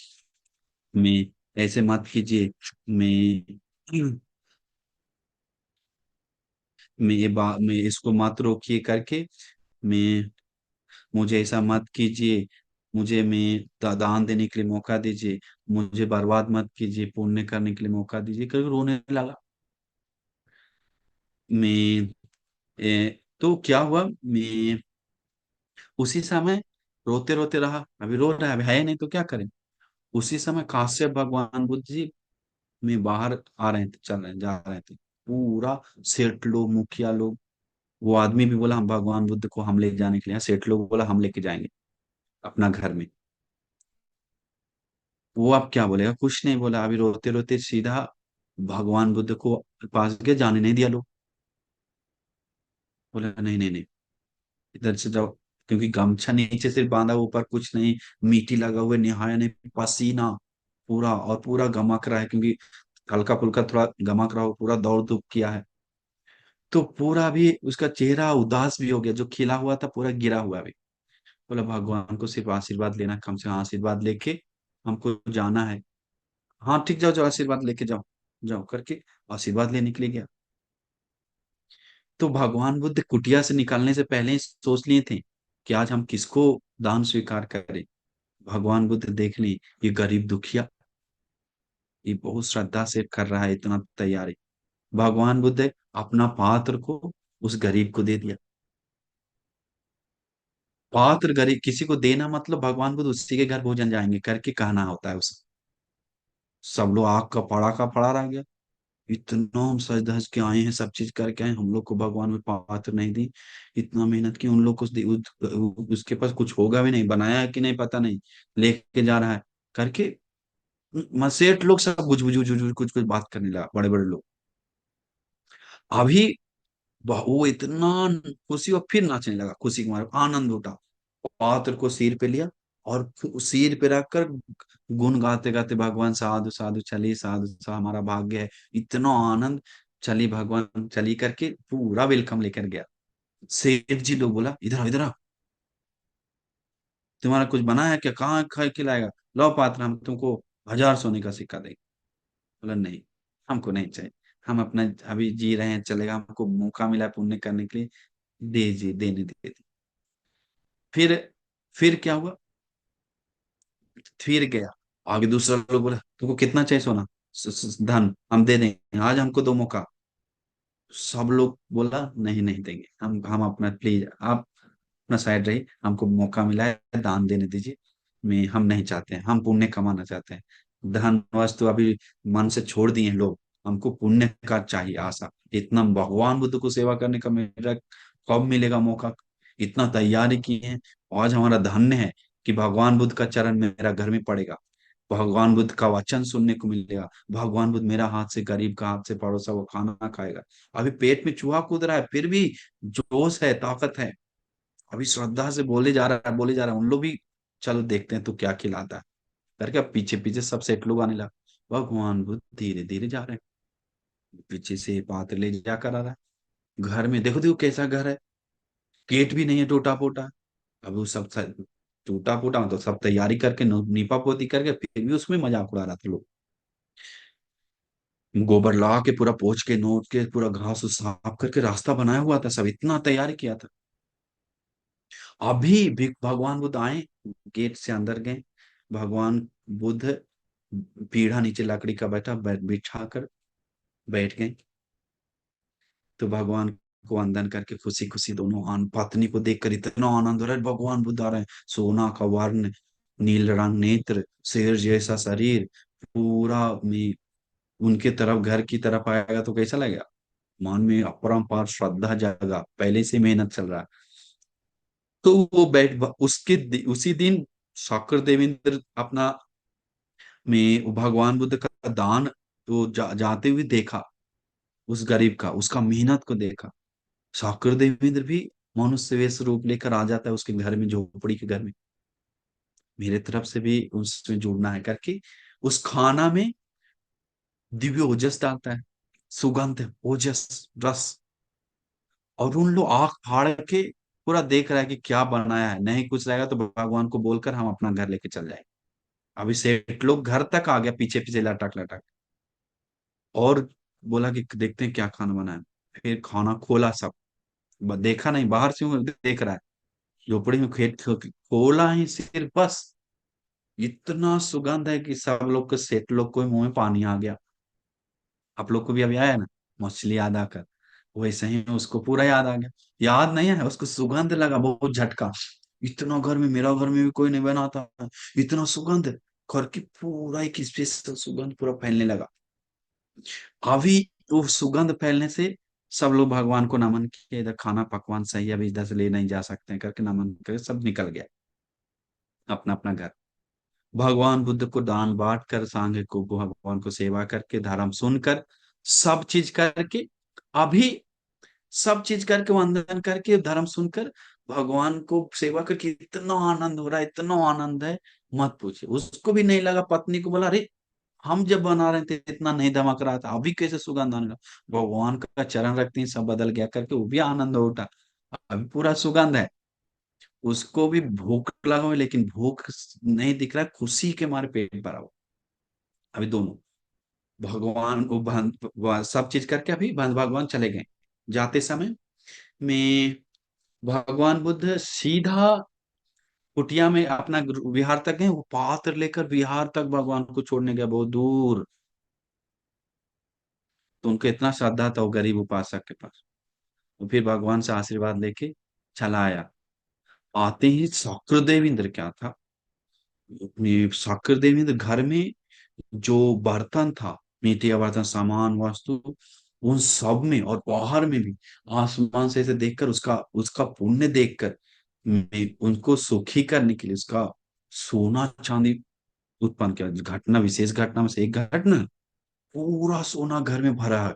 मैं ऐसे मत कीजिए, मैं मैं इसको मत रोकिए करके, मैं, मुझे ऐसा मत कीजिए, मुझे मैं दान देने के लिए मौका दीजिए, मुझे बर्बाद मत कीजिए, पुण्य करने के लिए मौका दीजिए करके रोने लगा। मैं तो क्या हुआ, मैं उसी समय रोते रोते रहा, अभी रो रहा है, अभी है नहीं तो क्या करें। उसी समय काश्यप भगवान बुद्ध जी में बाहर आ रहे थे, चल रहे जा रहे थे। पूरा सेठ लोग, मुखिया लोग, वो आदमी भी बोला हम भगवान बुद्ध को हम ले जाने के लिए, सेठ लोग बोला हम लेके जाएंगे अपना घर में। वो अब क्या बोलेगा, कुछ नहीं बोला, अभी रोते रोते सीधा भगवान बुद्ध को पास गए, जाने नहीं दिया लोग। बोला नहीं नहीं नहीं, इधर से जाओ, क्योंकि गमछा नीचे से बांधा, ऊपर कुछ नहीं, मिट्टी लगा हुआ, नहाया नहीं, पसीना पूरा, और पूरा गमक रहा है, क्योंकि हल्का फुल्का थोड़ा गमक रहा हो, पूरा दौड़ धूप किया है। तो पूरा भी उसका चेहरा उदास भी हो गया, जो खिला हुआ था पूरा गिरा हुआ भी। बोला भगवान को सिर्फ आशीर्वाद लेना, कम से कम आशीर्वाद लेके हमको जाना है। हाँ ठीक, जाओ जाओ आशीर्वाद लेके जाओ, जाओ करके आशीर्वाद लेने के लिए गया। तो भगवान बुद्ध कुटिया से निकलने से पहले ही सोच लिए थे कि आज हम किसको दान स्वीकार करें। भगवान बुद्ध देख ली, ये गरीब दुखिया, ये बहुत श्रद्धा से कर रहा है इतना तैयारी। भगवान बुद्ध अपना पात्र को उस गरीब को दे दिया। पात्र गरीब किसी को देना मतलब भगवान बुद्ध उसी के घर भोजन जाएंगे करके कहना होता है उसे। सब लोग आग का पड़ा रह गया, इतना हम सज धज के आए हैं, सब चीज करके आए, हम लोग को भगवान में पात्र नहीं दी। इतना मेहनत की उन लोग को उसके पास कुछ होगा भी नहीं, बनाया है कि नहीं पता नहीं, लेके जा रहा है करके। सेठ लोग सब बुझ बुझ बुझ बुझ कुछ कुछ बात करने लगा, बड़े बड़े लोग। अभी वो इतना खुशी, और फिर नाचने लगा खुशी के मारे, आनंद उठा। पात्र को सिर पे लिया और सिर पे रखकर गुण गाते गाते, भगवान साधु साधु चलिए, साधु सा हमारा भाग्य है, इतना आनंद, चली भगवान चली करके पूरा वेलकम लेकर गया। सेठ जी लोग बोला, इधर आओ, इधर आओ, तुम्हारा कुछ बना है क्या, कहाँ खा खिलाएगा, लो पात्र, हम तुमको 1000 सोने का सिक्का देंगे। बोला नहीं, हमको नहीं चाहिए, हम अपना अभी जी रहे हैं, चलेगा, हमको मौका मिला है पुण्य करने के लिए, दीजिए, देने दे दी। फिर फिर क्या हुआ, फिर गया आगे, दूसरा लोग बोला तुमको कितना चाहिए सोना, धन हम दे देंगे, आज हमको दो मौका। सब लोग बोला नहीं, नहीं देंगे, हम अपना, प्लीज आप अपना साइड रहिए, हमको मौका मिला है, दान देने दीजिए, मैं हम नहीं चाहते हैं, हम पुण्य कमाना चाहते हैं, धन वस्तु अभी मन से छोड़ दिए हैं लोग, हमको पुण्य का चाहिए आशा। इतना भगवान बुद्ध को सेवा करने का मेरा कब मिलेगा मौका, इतना तैयारी की है। आज हमारा धन्य है कि भगवान बुद्ध का चरण मेरा घर में पड़ेगा, भगवान बुद्ध का वचन सुनने को मिलेगा, भगवान बुद्ध मेरा हाथ से, गरीब का हाथ से परोसा वो खाना खाएगा। अभी पेट में चूहा कूद रहा है, फिर भी जोश है, ताकत है, अभी श्रद्धा से बोले जा रहा है, बोले जा रहा है, उन लोग भी चलो देखते हैं तू क्या खिलाता है करके। अब पीछे पीछे सब सेठ लोग आने लगा, भगवान बुद्ध धीरे धीरे जा रहे हैं, पीछे से पात्र ले जाकर आ रहा है। घर में देखो, देखो कैसा घर है, गेट भी नहीं है, टूटा फूटा। अब वो सब टूटा फूटा, मतलब सब तैयारी करके, नीपा पोती करके, फिर भी उसमें मजाक उड़ा रहा था लोग। गोबर ला के पूरा पोंछ के, नोच के, पूरा घास उस साफ करके रास्ता बनाया हुआ था, सब इतना तैयारी किया था। अभी भी भगवान बुद्ध आए, गेट से अंदर गए, भगवान बुद्ध पीढ़ा नीचे लकड़ी का बैठा, बिठा कर बैठ गए। तो भगवान को वंदन करके खुशी खुशी, दोनों पत्नी को देखकर इतना आनंद हो रहा है, भगवान बुद्ध आ रहे हैं, सोना का वर्ण, नील रंग नेत्र, शेर जैसा शरीर, पूरा में उनके तरफ, घर की तरफ आएगा तो कैसा लगेगा, मन में अपरंपार श्रद्धा जागा, पहले से मेहनत चल रहा है। तो वो उसी दिन शंकर देवेंद्र अपना में भगवान बुद्ध का दान, तो जाते हुए देखा, उस गरीब का, उसका मेहनत को देखा। शंकर देवेंद्र भी मनुष्य वेश रूप लेकर आ जाता है उसके घर में, झोपड़ी के घर में, मेरे तरफ से भी उसमें जुड़ना है करके, उस खाना में दिव्य ओजस डालता है, सुगंध, ओजस, रस। और उन लोग आंख फाड़ के पूरा देख रहा है कि क्या बनाया है, नहीं कुछ रहेगा तो भगवान को बोलकर हम अपना घर लेके चल जाएंगे। अभी सेठ लोग घर तक आ गया, पीछे पीछे लटक लटक, और बोला कि देखते हैं क्या खाना बना है। फिर खाना खोला सब, देखा नहीं, बाहर से वो देख रहा है, झोपड़ी में खेत, खोला ही सिर्फ बस, इतना सुगंध है कि सब लोग को, सेठ लोग को मुंह में पानी आ गया। आप लोग को भी अभी आया ना, मछली याद आकर, वैसे ही उसको पूरा याद आ गया। याद नहीं है उसको, सुगंध लगा बहुत झटका, इतना घर में, मेरा घर में भी कोई नहीं बनाता, इतना सुगंध, घर की पूरा एक स्पेशल सुगंध पूरा फैलने लगा। अभी वो सुगंध फैलने से सब लोग भगवान को नमन किए, इधर खाना पकवान सही है, अभी इधर से ले नहीं जा सकते हैं करके नमन करके सब निकल गया अपना अपना घर। भगवान बुद्ध को दान बांट कर, सांघ को, भगवान को सेवा करके, धर्म सुनकर, सब चीज करके, अभी सब चीज करके, वंदन करके, धर्म सुनकर, भगवान को सेवा करके इतना आनंद हो रहा है, इतना आनंद है, मत पूछिए। उसको भी नहीं लगा, पत्नी को बोला, अरे हम जब बना रहे थे इतना नहीं धमक रहा था, अभी कैसे सुगंध आने लगा। भगवान का चरण रखते ही सब बदल गया करके, वो भी आनंद हो उठा, अभी पूरा सुगंध है। उसको भी भूख लगा हुआ है, लेकिन भूख नहीं दिख रहा है, खुशी के मारे पेट भरा हुआ। अभी दोनों, भगवान वो सब चीज करके अभी भगवान चले गए। जाते समय में भगवान बुद्ध सीधा कुटिया में अपना विहार तक गए, वो पात्र लेकर विहार तक भगवान को छोड़ने गए, बहुत दूर। तो उनको इतना श्रद्धा था वो गरीब उपासक के पास। तो फिर भगवान से आशीर्वाद लेके चला आया। आते ही शक्रदेव इंद्र क्या था, शक्रदेव इंद्र घर में जो बर्तन था, मिट्टी का बर्तन, सामान, वस्तु, उन सब में और बाहर में भी आसमान से ऐसे देखकर उसका उसका पुण्य देखकर मैं उनको सुखी करने के लिए उसका सोना चांदी उत्पन्न किया। घटना, विशेष घटना में से एक घटना, पूरा सोना घर में भरा है,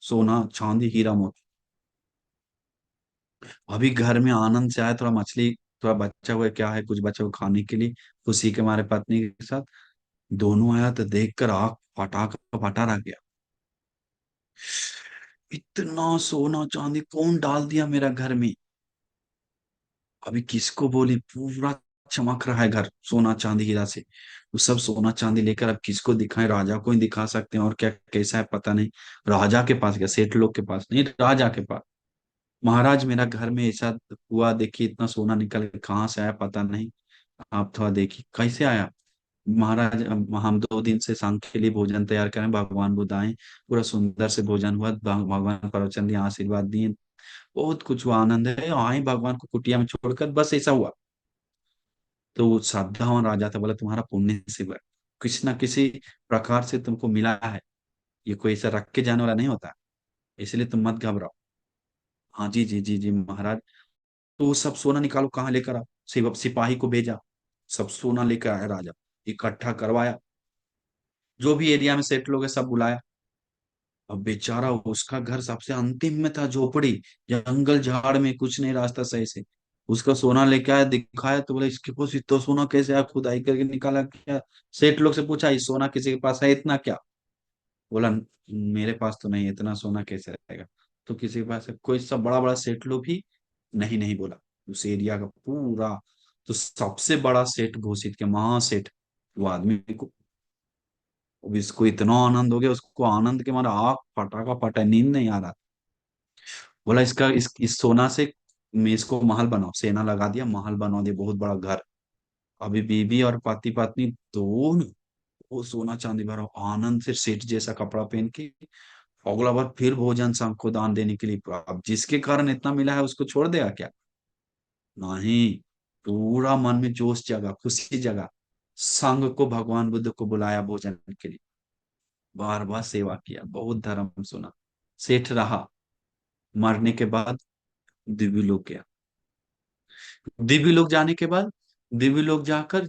सोना चांदी हीरा मोती। अभी घर में आनंद से आया, थोड़ा मछली, थोड़ा बच्चा हुआ, क्या है कुछ बच्चा को खाने के लिए, खुशी के मारे पत्नी के साथ दोनों आया तो देखकर आग फटाका फटा रह गया। इतना सोना चांदी कौन डाल दिया मेरा घर में? अभी किसको बोली, पूरा चमक रहा है घर सोना चांदी हीरा से। वो सब सोना चांदी लेकर अब किसको दिखाएं? राजा को ही दिखा सकते हैं, और क्या कैसा है पता नहीं। राजा के पास क्या, सेठ लोग के पास नहीं, राजा के पास। महाराज मेरा घर में ऐसा हुआ, देखिए इतना सोना निकल के कहाँ से आया पता नहीं, आप थोड़ा देखिए कैसे आया। महाराज हम 2 दिन से सांख के लिए भोजन तैयार करें, भगवान बुद्ध आए, पूरा सुंदर से भोजन हुआ, भगवान प्रवचन दिए, आशीर्वाद दिए, बहुत कुछ हुआ, आनंद है, आए भगवान को कुटिया में छोड़कर, बस ऐसा हुआ। तो वो श्रद्धावान राजा था, बोला तुम्हारा पुण्य से हुआ, किसी ना किसी प्रकार से तुमको मिला है, ये कोई ऐसा रख के जाने वाला नहीं होता, इसलिए तुम मत घबराओ। हाँ जी जी जी जी महाराज। तो वो सब सोना निकालो, कहाँ लेकर आओ, सिपाही को भेजा, सब सोना लेकर आया राजा, इकट्ठा करवाया, जो भी एरिया में सेट लोग है सब बुलाया। अब बेचारा उसका घर सबसे अंतिम में था, झोपड़ी, जंगल झाड़ में, कुछ नहीं रास्ता सही से। उसका सोना लेके आया, दिखाया तो बोले इसके पास इतना सोना कैसे आया, खुदाई करके निकाला क्या? सेठ लोग से पूछा, ये सोना किसी के पास है इतना क्या? बोला मेरे पास तो नहीं है, इतना सोना कैसे रहेगा? तो किसी के पास है कोई? सब बड़ा बड़ा सेठ लोग भी नहीं नहीं बोला, उस एरिया का पूरा। तो सबसे बड़ा सेठ घोषित किया, महासेठ, वो आदमी को। अब इसको इतना आनंद हो गया, उसको आनंद के मारे आग फटाका फटा, नींद नहीं आ रहा। बोला इसका इस सोना से मैं इसको महल बनाओ, सेना लगा दिया, महल बना दिया, बहुत बड़ा घर। अभी बीबी और पति पत्नी दोनों, वो सोना चांदी भरा, आनंद से सेठ जैसा कपड़ा पहन के अगला बार फिर भोजन संघ को दान देने के लिए। अब जिसके कारण इतना मिला है उसको छोड़ देगा क्या? नहीं, पूरा मन में जोश जगा, खुशी जगा, संघ को, भगवान बुद्ध को बुलाया भोजन के लिए, बार बार सेवा किया, बहुत धर्म सुना। सेठ रहा, मरने के बाद दिव्य लोक गया। दिव्य लोक जाने के बाद, दिव्य लोक जाकर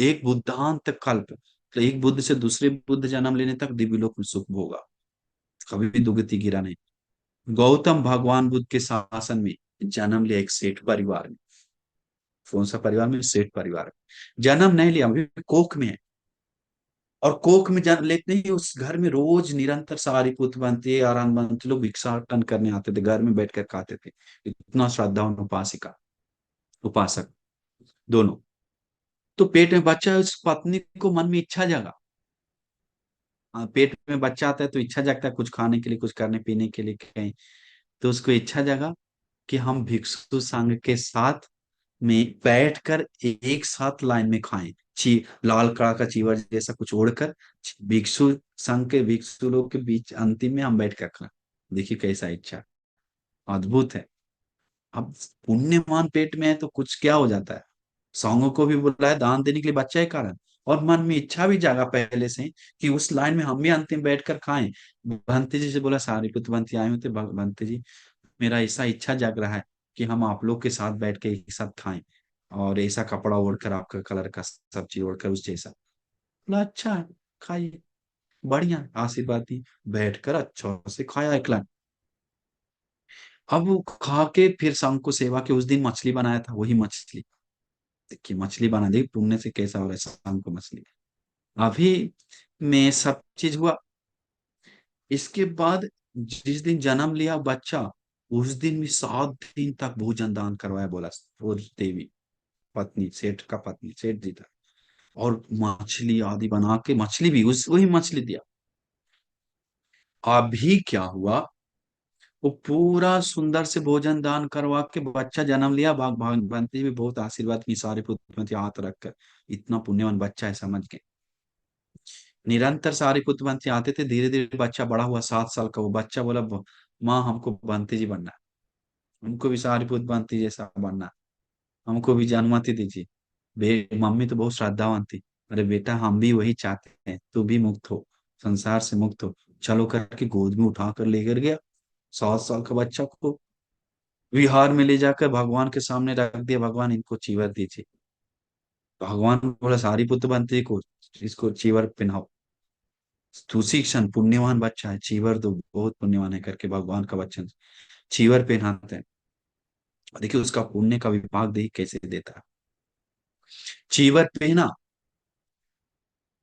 एक बुद्धांत कल्प, तो एक बुद्ध से दूसरे बुद्ध जन्म लेने तक दिव्य लोक में सुख भोगा, कभी भी दुगति गिरा नहीं। गौतम भगवान बुद्ध के शासन में जन्म लिया एक सेठ परिवार में। कौन सा परिवार में? सेठ परिवार में जन्म नहीं लिया, अभी कोख में है। और कोख में जन्म लेते ही उस घर में रोज निरंतर सारीपुत्र बनते, आराम बनते, लोग भिक्षाटन करने आते थे, घर में बैठकर खाते थे। इतना श्रद्धावान उपासिका, उपासक दोनों। तो पेट में बच्चा है, उस पत्नी को मन में इच्छा जगा। हाँ, पेट में बच्चा आता है तो इच्छा जगता है कुछ खाने के लिए, कुछ करने पीने के लिए कहीं। तो उसको इच्छा जगा कि हम भिक्षु संघ के साथ में बैठकर एक साथ लाइन में खाएं, लाल कड़ा का चीवर जैसा कुछ ओढ़कर, भिक्षु संघ के भिक्षु लोग के बीच अंतिम में हम बैठकर खाएं। देखिए कैसा इच्छा, अद्भुत है। अब पुण्यमान पेट में है तो कुछ क्या हो जाता है। सौंग को भी बुलाया दान देने के लिए, बच्चा के कारण, और मन में इच्छा भी जागा पहले से कि उस लाइन में हम भी अंतिम बैठकर खाएं। भंते जी से बोला, सारिपुत्र भंते आए होते, भंते जी मेरा ऐसा इच्छा जाग रहा है कि हम आप लोग के साथ बैठ के एक साथ खाएं, और ऐसा कपड़ा ओढ़कर, आपका कलर का सब चीज ओढ़कर उस जैसा। बोला अच्छा है, खाइए, बढ़िया, आशीर्वाद दी, बैठकर अच्छा से खाया एक लाइन। अब वो खा के फिर शाम को सेवा के, उस दिन मछली बनाया था, वही मछली, देखिए मछली बना दी, पुण्य से कैसा हो रहा है शाम को मछली। अभी में सब चीज हुआ। इसके बाद जिस दिन जन्म लिया बच्चा, उस दिन भी 7 दिन तक भोजन दान करवाया, बोला वो देवी, पत्नी, सेठ का पत्नी, सेठ जी था। और मछली आदि बना के, मछली भी उस वही मछली दिया। अभी क्या हुआ, वो पूरा सुंदर से भोजन दान करवा के बच्चा जन्म लिया, भाग भाग बनते भी बहुत आशीर्वाद की, सारे पुत्र हाथ रखकर, इतना पुण्यवान बच्चा है समझ के। निरंतर सारे पुत्र आते थे, धीरे धीरे बच्चा बड़ा हुआ, 7 साल का। वो बच्चा बोला, माँ हमको बंती जी बनना है, हमको भी सारीपुत बंती जैसा बनना है, हमको भी अनुमति दीजिए। मम्मी तो बहुत श्रद्धावान थी, अरे बेटा हम भी वही चाहते हैं, तू भी मुक्त हो, संसार से मुक्त हो, चलो करके गोद में उठा कर लेकर गया 7 साल का बच्चा को, विहार में ले जाकर भगवान के सामने रख दिया, भगवान इनको चीवर दीजिए। भगवान बोला सारिपुत्र बनते को इसको चीवर पहनाओ। सुशिक्षण पुण्यवान बच्चा है, चीवर दो, बहुत पुण्यवान है करके भगवान का वचन चीवर पहनाते हैं। देखिए उसका पुण्य का विभाग देखिए कैसे देता है। चीवर पहना,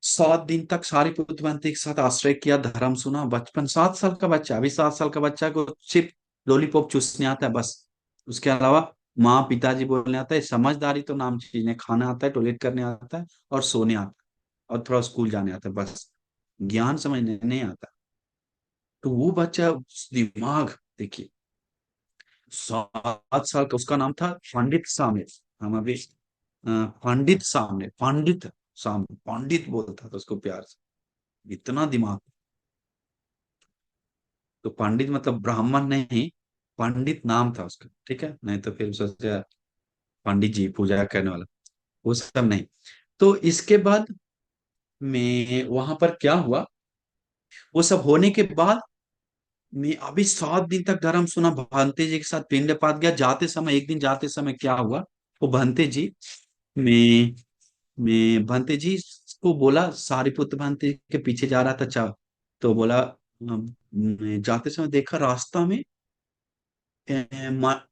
7 दिन तक सारे पुत्र बनते एक साथ आश्रय किया, धर्म सुना। बचपन, 7 साल का बच्चा, अभी 7 साल का बच्चा को सिर्फ लॉलीपॉप चूसने आता है बस, उसके अलावा माँ पिताजी बोलने आता है। समझदारी तो नाम चीज नहीं, खाना आता है, टॉयलेट करने आता है और सोने आता है और थोड़ा स्कूल जाने आता है बस, ज्ञान समझने नहीं आता। तो वो बच्चा दिमाग देखिए, 7 साल का, उसका नाम था पंडित सामने। हम अभी पंडित सामने, पंडित सामने, पंडित बोलता था उसको प्यार से, इतना दिमाग। तो पंडित मतलब ब्राह्मण नहीं, पंडित नाम था उसका, ठीक है, नहीं तो फिर सोचा पंडित जी पूजा करने वाला, वो सब नहीं। तो इसके बाद में वहां पर क्या हुआ, वो सब होने के बाद मैं अभी 7 दिन तक धर्म सुना, भांते जी के साथ पिंड पात गया। जाते समय, एक दिन जाते समय क्या हुआ, वो भांते जी, मैं भांते जी को बोला, सारिपुत्र भांते के पीछे जा रहा था चा, तो बोला मैं जाते समय देखा रास्ता में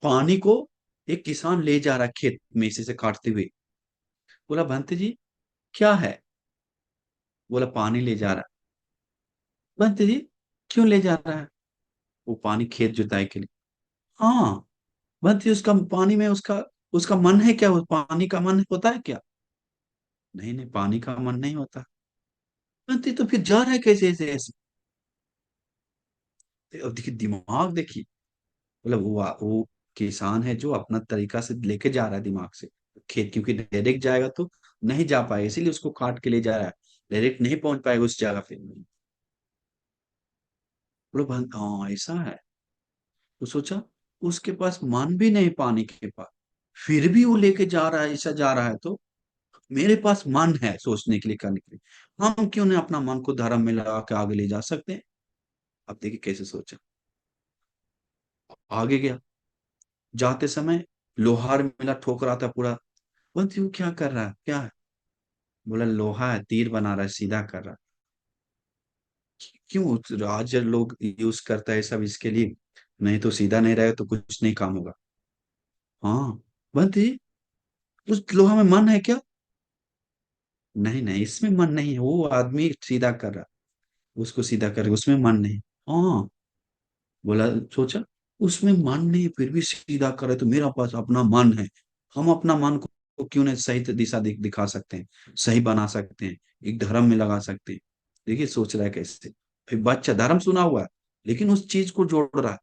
पानी को एक किसान ले जा रहा है खेत में से काटते हुए। बोला भंते जी क्या है, बोला पानी ले जा रहा है। भंते जी क्यों ले जा रहा है, वो पानी खेत जुताई के लिए। हाँ भंते जी, उसका पानी में उसका उसका मन है क्या, उस पानी का मन होता है क्या। नहीं नहीं, पानी का मन नहीं होता। भंते तो फिर जा रहा है कैसे ऐसे ऐसे। अब देखिए दिमाग देखिए, मतलब वो किसान है जो अपना तरीका से लेके जा रहा है दिमाग से खेत, क्योंकि डायरेक्ट जाएगा तो नहीं जा पाएगा, इसीलिए उसको काट के ले जा रहा है, डायरेक्ट नहीं पहुंच पाएगा उस जगह पे। बोलो हाँ ऐसा है। तो सोचा उसके पास मन भी नहीं पानी के पास, फिर भी वो लेके जा रहा है, ऐसा जा रहा है तो मेरे पास मन है सोचने के लिए, करने के लिए, हम क्यों नहीं अपना मन को धर्म में लगा के आगे ले जा सकते हैं। अब देखिए कैसे सोचा, आगे गया। जाते समय लोहार मिला, ठोक रहा था पूरा। बोलती हूँ क्या कर रहा है, क्या है, बोला लोहा है, तीर बना रहा है, सीधा कर रहा है। क्यों, आज लोग यूज करता है सब इसके लिए, नहीं तो सीधा नहीं रहेगा तो कुछ नहीं काम होगा। हाँ बंटी, उस लोहा में मन है क्या, नहीं नहीं इसमें मन नहीं है, वो आदमी सीधा कर रहा है, उसको सीधा कर रहा है, उसमें मन नहीं। हाँ, बोला, सोचा उसमें मन नहीं फिर भी सीधा कर रहा है, तो मेरा पास अपना मन है, हम अपना मन को क्यों नहीं सही दिशा दिखा सकते हैं, सही बना सकते हैं, एक धर्म में लगा सकते हैं। देखिए सोच रहा है कैसे, फिर बच्चा धर्म सुना हुआ है लेकिन उस चीज को जोड़ रहा है।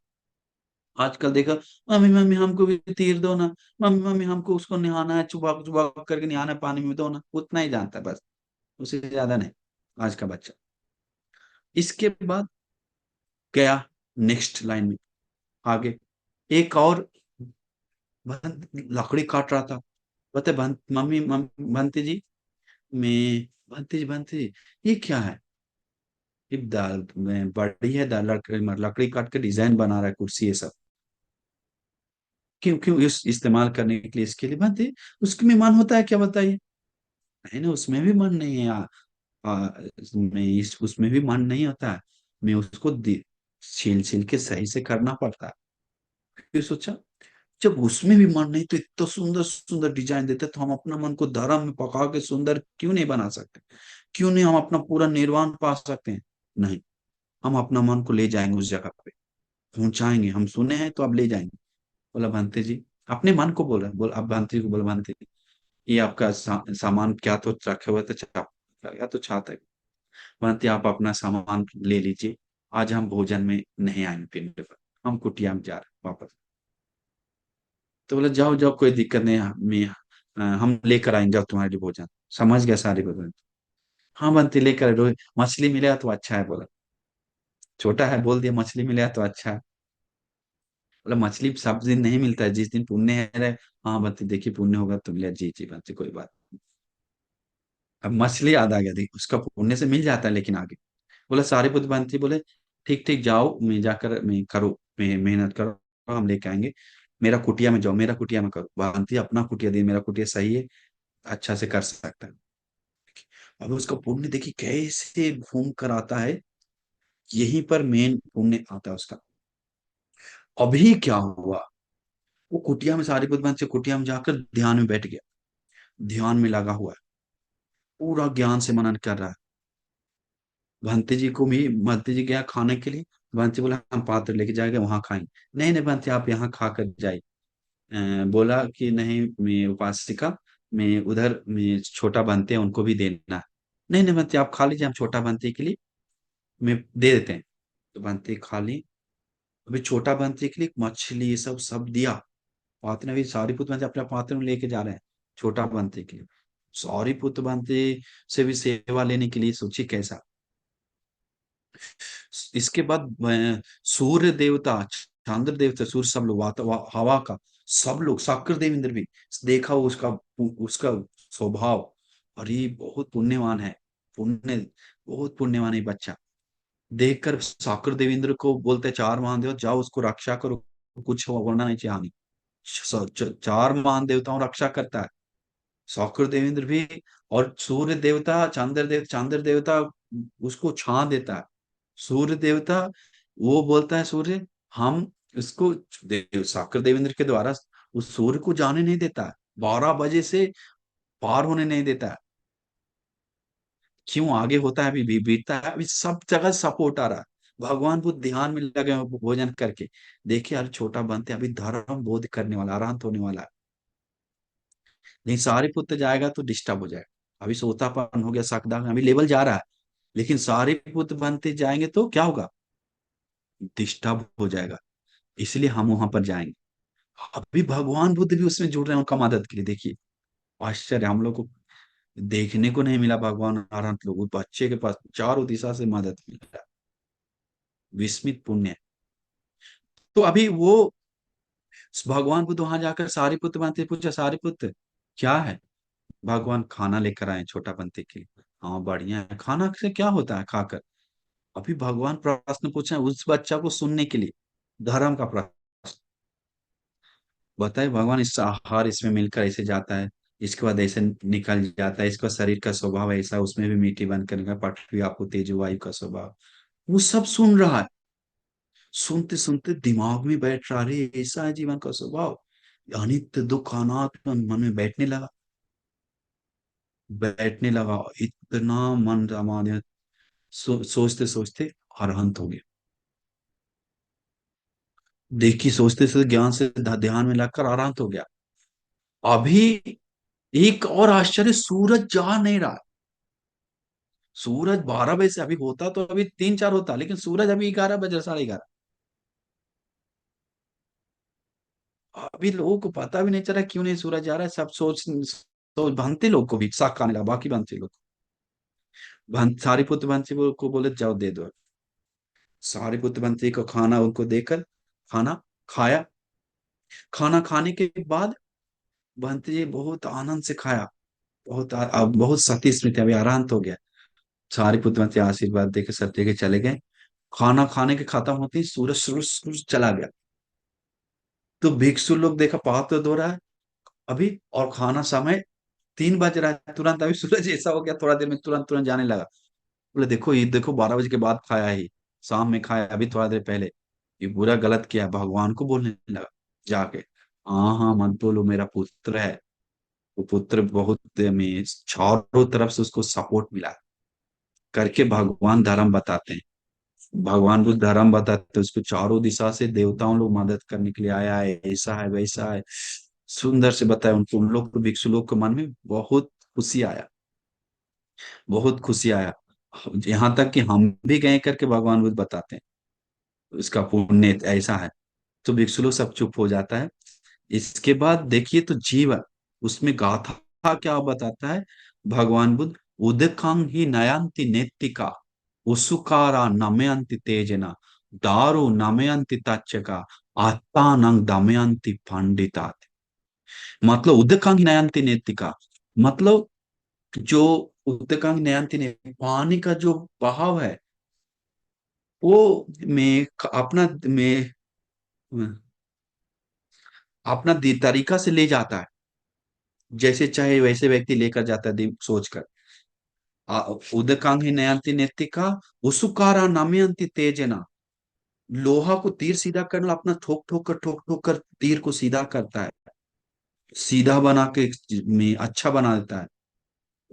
आजकल देखा, मम्मी मम्मी हमको भी तीर दो ना, मम्मी मम्मी हमको उसको नहाना है, चुबा चुबा करके नहाना है, पानी में दो ना, उतना ही जानता है बस, उससे ज्यादा नहीं आज का बच्चा। इसके बाद गया नेक्स्ट लाइन में आगे, एक और लकड़ी काट रहा था। बता मम्मी बनती जी, मैं बनती जी ये क्या है, ये दाल में बड़ी है दाल, लकड़ी काट के डिजाइन बना रहा है कुर्सी ये सब, क्यों क्यों इस इस्तेमाल करने के लिए इसके लिए बनती, उसमें मन होता है क्या बताइए। नहीं ना, उसमें भी मन नहीं है, मैं उसमें भी मन नहीं होता है, मैं उसको छील छील के सही से करना पड़ता है। फिर सोचा जब उसमें भी मन नहीं तो इतना सुंदर सुंदर डिजाइन देते, तो हम अपना मन को धर्म में पका के सुंदर क्यों नहीं बना सकते, क्यों नहीं हम अपना पूरा निर्वाण पा सकते हैं। नहीं, हम अपना मन को ले जाएंगे उस जगह पे, पहुंचाएंगे, हम सुने हैं तो अब ले जाएंगे। बोला भांति जी, अपने मन को बोल रहा है, बोल अब भांति जी को बोला भांति जी ये आपका सामान क्या तो रखे हुए थे, छाप या तो छाता है, भांति आप अपना सामान ले लीजिए, आज हम भोजन में नहीं आएंगे पिंड पर, हम कुटिया में जा रहे हैं वापस। तो बोला जाओ जाओ कोई दिक्कत नहीं है, मैं हम लेकर आएंगे, जाओ तुम्हारे लिए भोजन। समझ गया सारी भोजन। हाँ बनती लेकर मछली मिलेगा तो अच्छा है, बोला छोटा है, बोल दिया मछली मिलेगा तो अच्छा है। बोला मछली सब दिन नहीं मिलता है, जिस दिन पुण्य है रहे। हाँ बनती देखिए पुण्य होगा तो मिले, जी जी बनती कोई बात। अब मछली याद आ गया, देखिए उसका पुण्य से मिल जाता है लेकिन आगे, बोला सारिपुत्र बंती बोले ठीक ठीक जाओ, मैं जाकर मैं करो, मैं मेहनत करो, हम लेके आएंगे। मेरा कुटिया में जाओ, मेरा कुटिया में करो। बंती अपना कुटिया दी, मेरा कुटिया सही है, अच्छा से कर सकता है। अब उसका पुण्य देखिए कैसे घूम कर आता है, यहीं पर मेन पुण्य आता है उसका। अभी क्या हुआ, वो कुटिया में, सारिपुत्र बंसी कुटिया में जाकर ध्यान में बैठ गया, ध्यान में लगा हुआ है, पूरा ज्ञान से मनन कर रहा है। भंते जी को भी, भंते जी गया खाने के लिए, भंते बोला हम पात्र लेके जाएंगे वहां खाएंगे। नहीं नहीं भंते आप यहाँ खा कर जाइए। बोला कि नहीं मैं उपासिका, मैं उधर मैं छोटा बनते हैं उनको भी देना है। नहीं नहीं बनते आप खा लीजिए, हम छोटा बनते के लिए मैं दे देते हैं। तो बनते खा ली। अभी छोटा बनते के लिए मछली ये सब सब दिया। पात्र ने, अभी सारी पुत्र बनते अपने पात्र में लेके जा रहे हैं छोटा बनते के लिए। सारी पुत्र बनते से भी सेवा लेने के लिए सोचिए कैसा। इसके बाद सूर्य देवता, चंद्र देवता, सूर्य, सब लोग हवा का सब लोग, शक्र देवेंद्र भी देखा उसका उसका स्वभाव। अरे बहुत पुण्यवान है, पुण्य, बहुत पुण्यवान है बच्चा। देखकर शक्र देवेंद्र को बोलते चार महादेव जाओ उसको रक्षा करो, कुछ होना नहीं चाहिए हानि। चार महान देवताओं रक्षा करता है शक्र देवेंद्र भी। और सूर्य देवता, चंद्र देवता उसको छां देता है। सूर्य देवता वो बोलता है सूर्य, हम इसको शक्र देवेंद्र के द्वारा उस सूर्य को जाने नहीं देता है, 12 बजे से पार होने नहीं देता है। क्यों आगे होता है, अभी भी बीतता है, अभी सब जगह सपोर्ट आ रहा है। भगवान बुद्ध ध्यान में लगे हैं भोजन करके। देखिए यार छोटा बनते अभी धर्म बोध करने वाला, आरांत होने वाला है। नहीं सारे पुत्र जाएगा तो डिस्टर्ब हो जाएगा। अभी सोतापन हो गया, सकदा अभी लेवल जा रहा है, लेकिन सारे पुत्र बनते जाएंगे तो क्या होगा, डिस्टर्ब हो जाएगा। इसलिए हम वहां पर जाएंगे। अभी भगवान बुद्ध भी उसमें जुड़ रहे हैं उनका मदद के लिए। देखिए आश्चर्य, हम लोग को देखने को नहीं मिला भगवान अरहंत लोग, उस बच्चे के पास चारों दिशा से मदद मिला। विस्मित पुण्य। तो अभी वो भगवान बुद्ध वहां जाकर सारिपुत्र बनते पूछा, सारिपुत्र क्या है। भगवान खाना लेकर आए छोटा बनते के लिए। हाँ बढ़िया है, खाना से क्या होता है खाकर। अभी भगवान प्रश्न पूछे उस बच्चा को सुनने के लिए, धर्म का प्रश्न। बताए भगवान इस आहार इसमें मिलकर ऐसे जाता है, इसके बाद ऐसे निकल जाता है, इसका शरीर का स्वभाव ऐसा, उसमें भी मिट्टी बनकर निकल, पृथ्वी आपको तेजो वायु का स्वभाव। वो सब सुन रहा है। सुनते सुनते दिमाग में बैठ रहा, अरे ऐसा है जीवन का स्वभाव। अनित्य दुख अनात्म मन में बैठने लगा, बैठने लगा। इतना मन रमाने, सोचते सोचते अरहंत हो गया। देखिए सोचते सोचते ज्ञान से ध्यान में लगकर अरहंत हो गया। अभी एक और आश्चर्य, सूरज जा नहीं रहा। सूरज 12 बजे से, अभी होता तो अभी 3 4 होता, लेकिन सूरज अभी 11 बज रहा, 11:30। अभी लोगों को पता भी नहीं चला क्यों नहीं सूरज जा रहा है। सब भंते लोग को भी शक आने लगा, बाकी भंते लोग। सारिपुत्र भंते को बोले जाओ दे दो। सारिपुत्र भंते को खाना उनको देकर खाना खाया। खाना खाने के बाद भंते जी बहुत आनंद से खाया, अब बहुत सती स्मृति, अभी आरांत हो गया। सारिपुत्र भंते आशीर्वाद देकर सब देके चले गए। खाना खाने के खत्म होते ही सूरज सूरज सूरज चला गया। तो भिक्षु लोग देखा पात्र धो रहा है अभी, और खाना समय 3 बज रहा है, तुरंत अभी सूरज ऐसा हो गया थोड़ा देर में तुरंत तुरंत जाने लगा। बोले देखो ये देखो 12 बजे के बाद खाया ही, शाम में खाया अभी थोड़ा देर पहले, ये बुरा गलत किया। भगवान को बोलने लगा जाके, हाँ हाँ मत बोलो, मेरा पुत्र है। वो पुत्र बहुत में चारों तरफ से उसको सपोर्ट मिला करके भगवान धर्म बताते हैं। भगवान को धर्म बताते हैं, उसको चारों दिशा से देवताओं लोग मदद करने के लिए आया है, ऐसा है वैसा है। सुंदर से बताया उनको, उन लोग को भिक्षु लोग के मन में बहुत खुशी आया, बहुत खुशी आया। यहाँ तक कि हम भी गए करके भगवान बुद्ध बताते हैं उसका पुण्य ऐसा है। तो भिक्षु लोग सब चुप हो जाता है। इसके बाद देखिए तो जीवन, उसमें गाथा क्या बताता है भगवान बुद्ध। उदकांग ही नयंति नेत्तिका, उसुकारा नमयंति तेजना, दारु नमयंति तच्चका, आत्तानंग दमयंति पंडिता। मतलब उदकांग ही नयंति नेत्तिका, मतलब जो उदकांग नयंति ने, पानी का जो बहाव है वो मैं अपना मैं अपना तरीका से ले जाता है, जैसे चाहे वैसे व्यक्ति लेकर जाता है सोचकर। उदकांग नयंती नेत्तिका उसुकारा नमयंती तेजना। लोहा को तीर सीधा करना, अपना ठोक ठोक कर तीर को सीधा करता है, सीधा बना के में अच्छा बना देता है।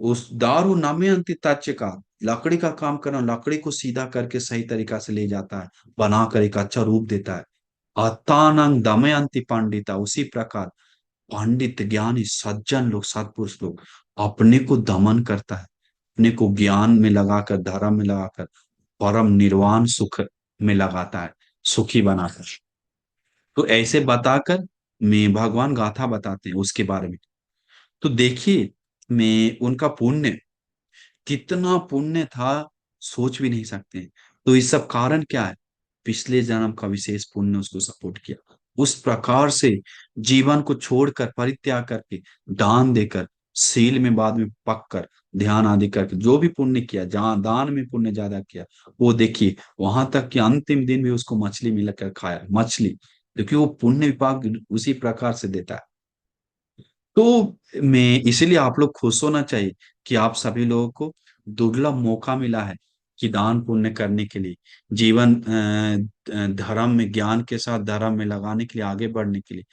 उस दारू नमयंती तच्च का, लकड़ी का काम करना, लकड़ी को सीधा करके सही तरीका से ले जाता है, बनाकर एक अच्छा रूप देता है। अतानंग दमयंती पंडिता, उसी प्रकार पंडित ज्ञानी सज्जन लोग, सत्पुरुष लोग अपने को दमन करता है, अपने को ज्ञान में लगाकर, धर्म में लगाकर परम निर्वाण सुख में लगाता है, सुखी बनाकर। तो ऐसे बताकर मैं भगवान गाथा बताते हैं उसके बारे में। तो देखिए, मैं उनका पुण्य, कितना पुण्य था, सोच भी नहीं सकते। तो इस सब कारण क्या है? पिछले जन्म का विशेष पुण्य उसको सपोर्ट किया, उस प्रकार से जीवन को छोड़कर, परित्याग करके, दान देकर, सील में बाद में पक कर, ध्यान आदि करके जो भी पुण्य किया, जहाँ दान में पुण्य ज्यादा किया, वो देखिए वहां तक कि अंतिम दिन भी उसको मछली मिलकर खाया, मछली, क्योंकि वो पुण्य विभाग उसी प्रकार से देता है। तो मैं इसीलिए आप लोग खुश होना चाहिए कि आप सभी लोगों को दुर्लभ मौका मिला है कि दान पुण्य करने के लिए, जीवन धर्म में, ज्ञान के साथ धर्म में लगाने के लिए, आगे बढ़ने के लिए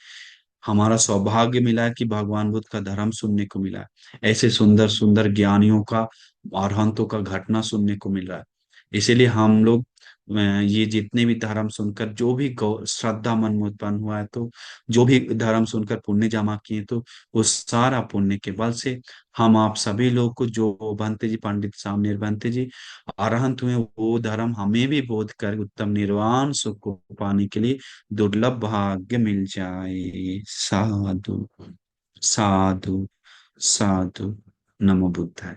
हमारा सौभाग्य मिला है कि भगवान बुद्ध का धर्म सुनने को मिला है, ऐसे सुंदर सुंदर ज्ञानियों का, अरहंतों का घटना सुनने को मिल रहा है। इसीलिए हम लोग ये जितने भी धर्म सुनकर जो भी श्रद्धा मन में उत्पन्न हुआ है, तो जो भी धर्म सुनकर पुण्य जमा किए, तो उस सारा पुण्य के बल से हम आप सभी लोग को, जो भंते जी, पंडित सामने भंते जी अरहंत हुए, वो धर्म हमें भी बोध कर उत्तम निर्वाण सुख को पाने के लिए दुर्लभ भाग्य मिल जाए। साधु, साधु, साधु। नमो बुद्धाय।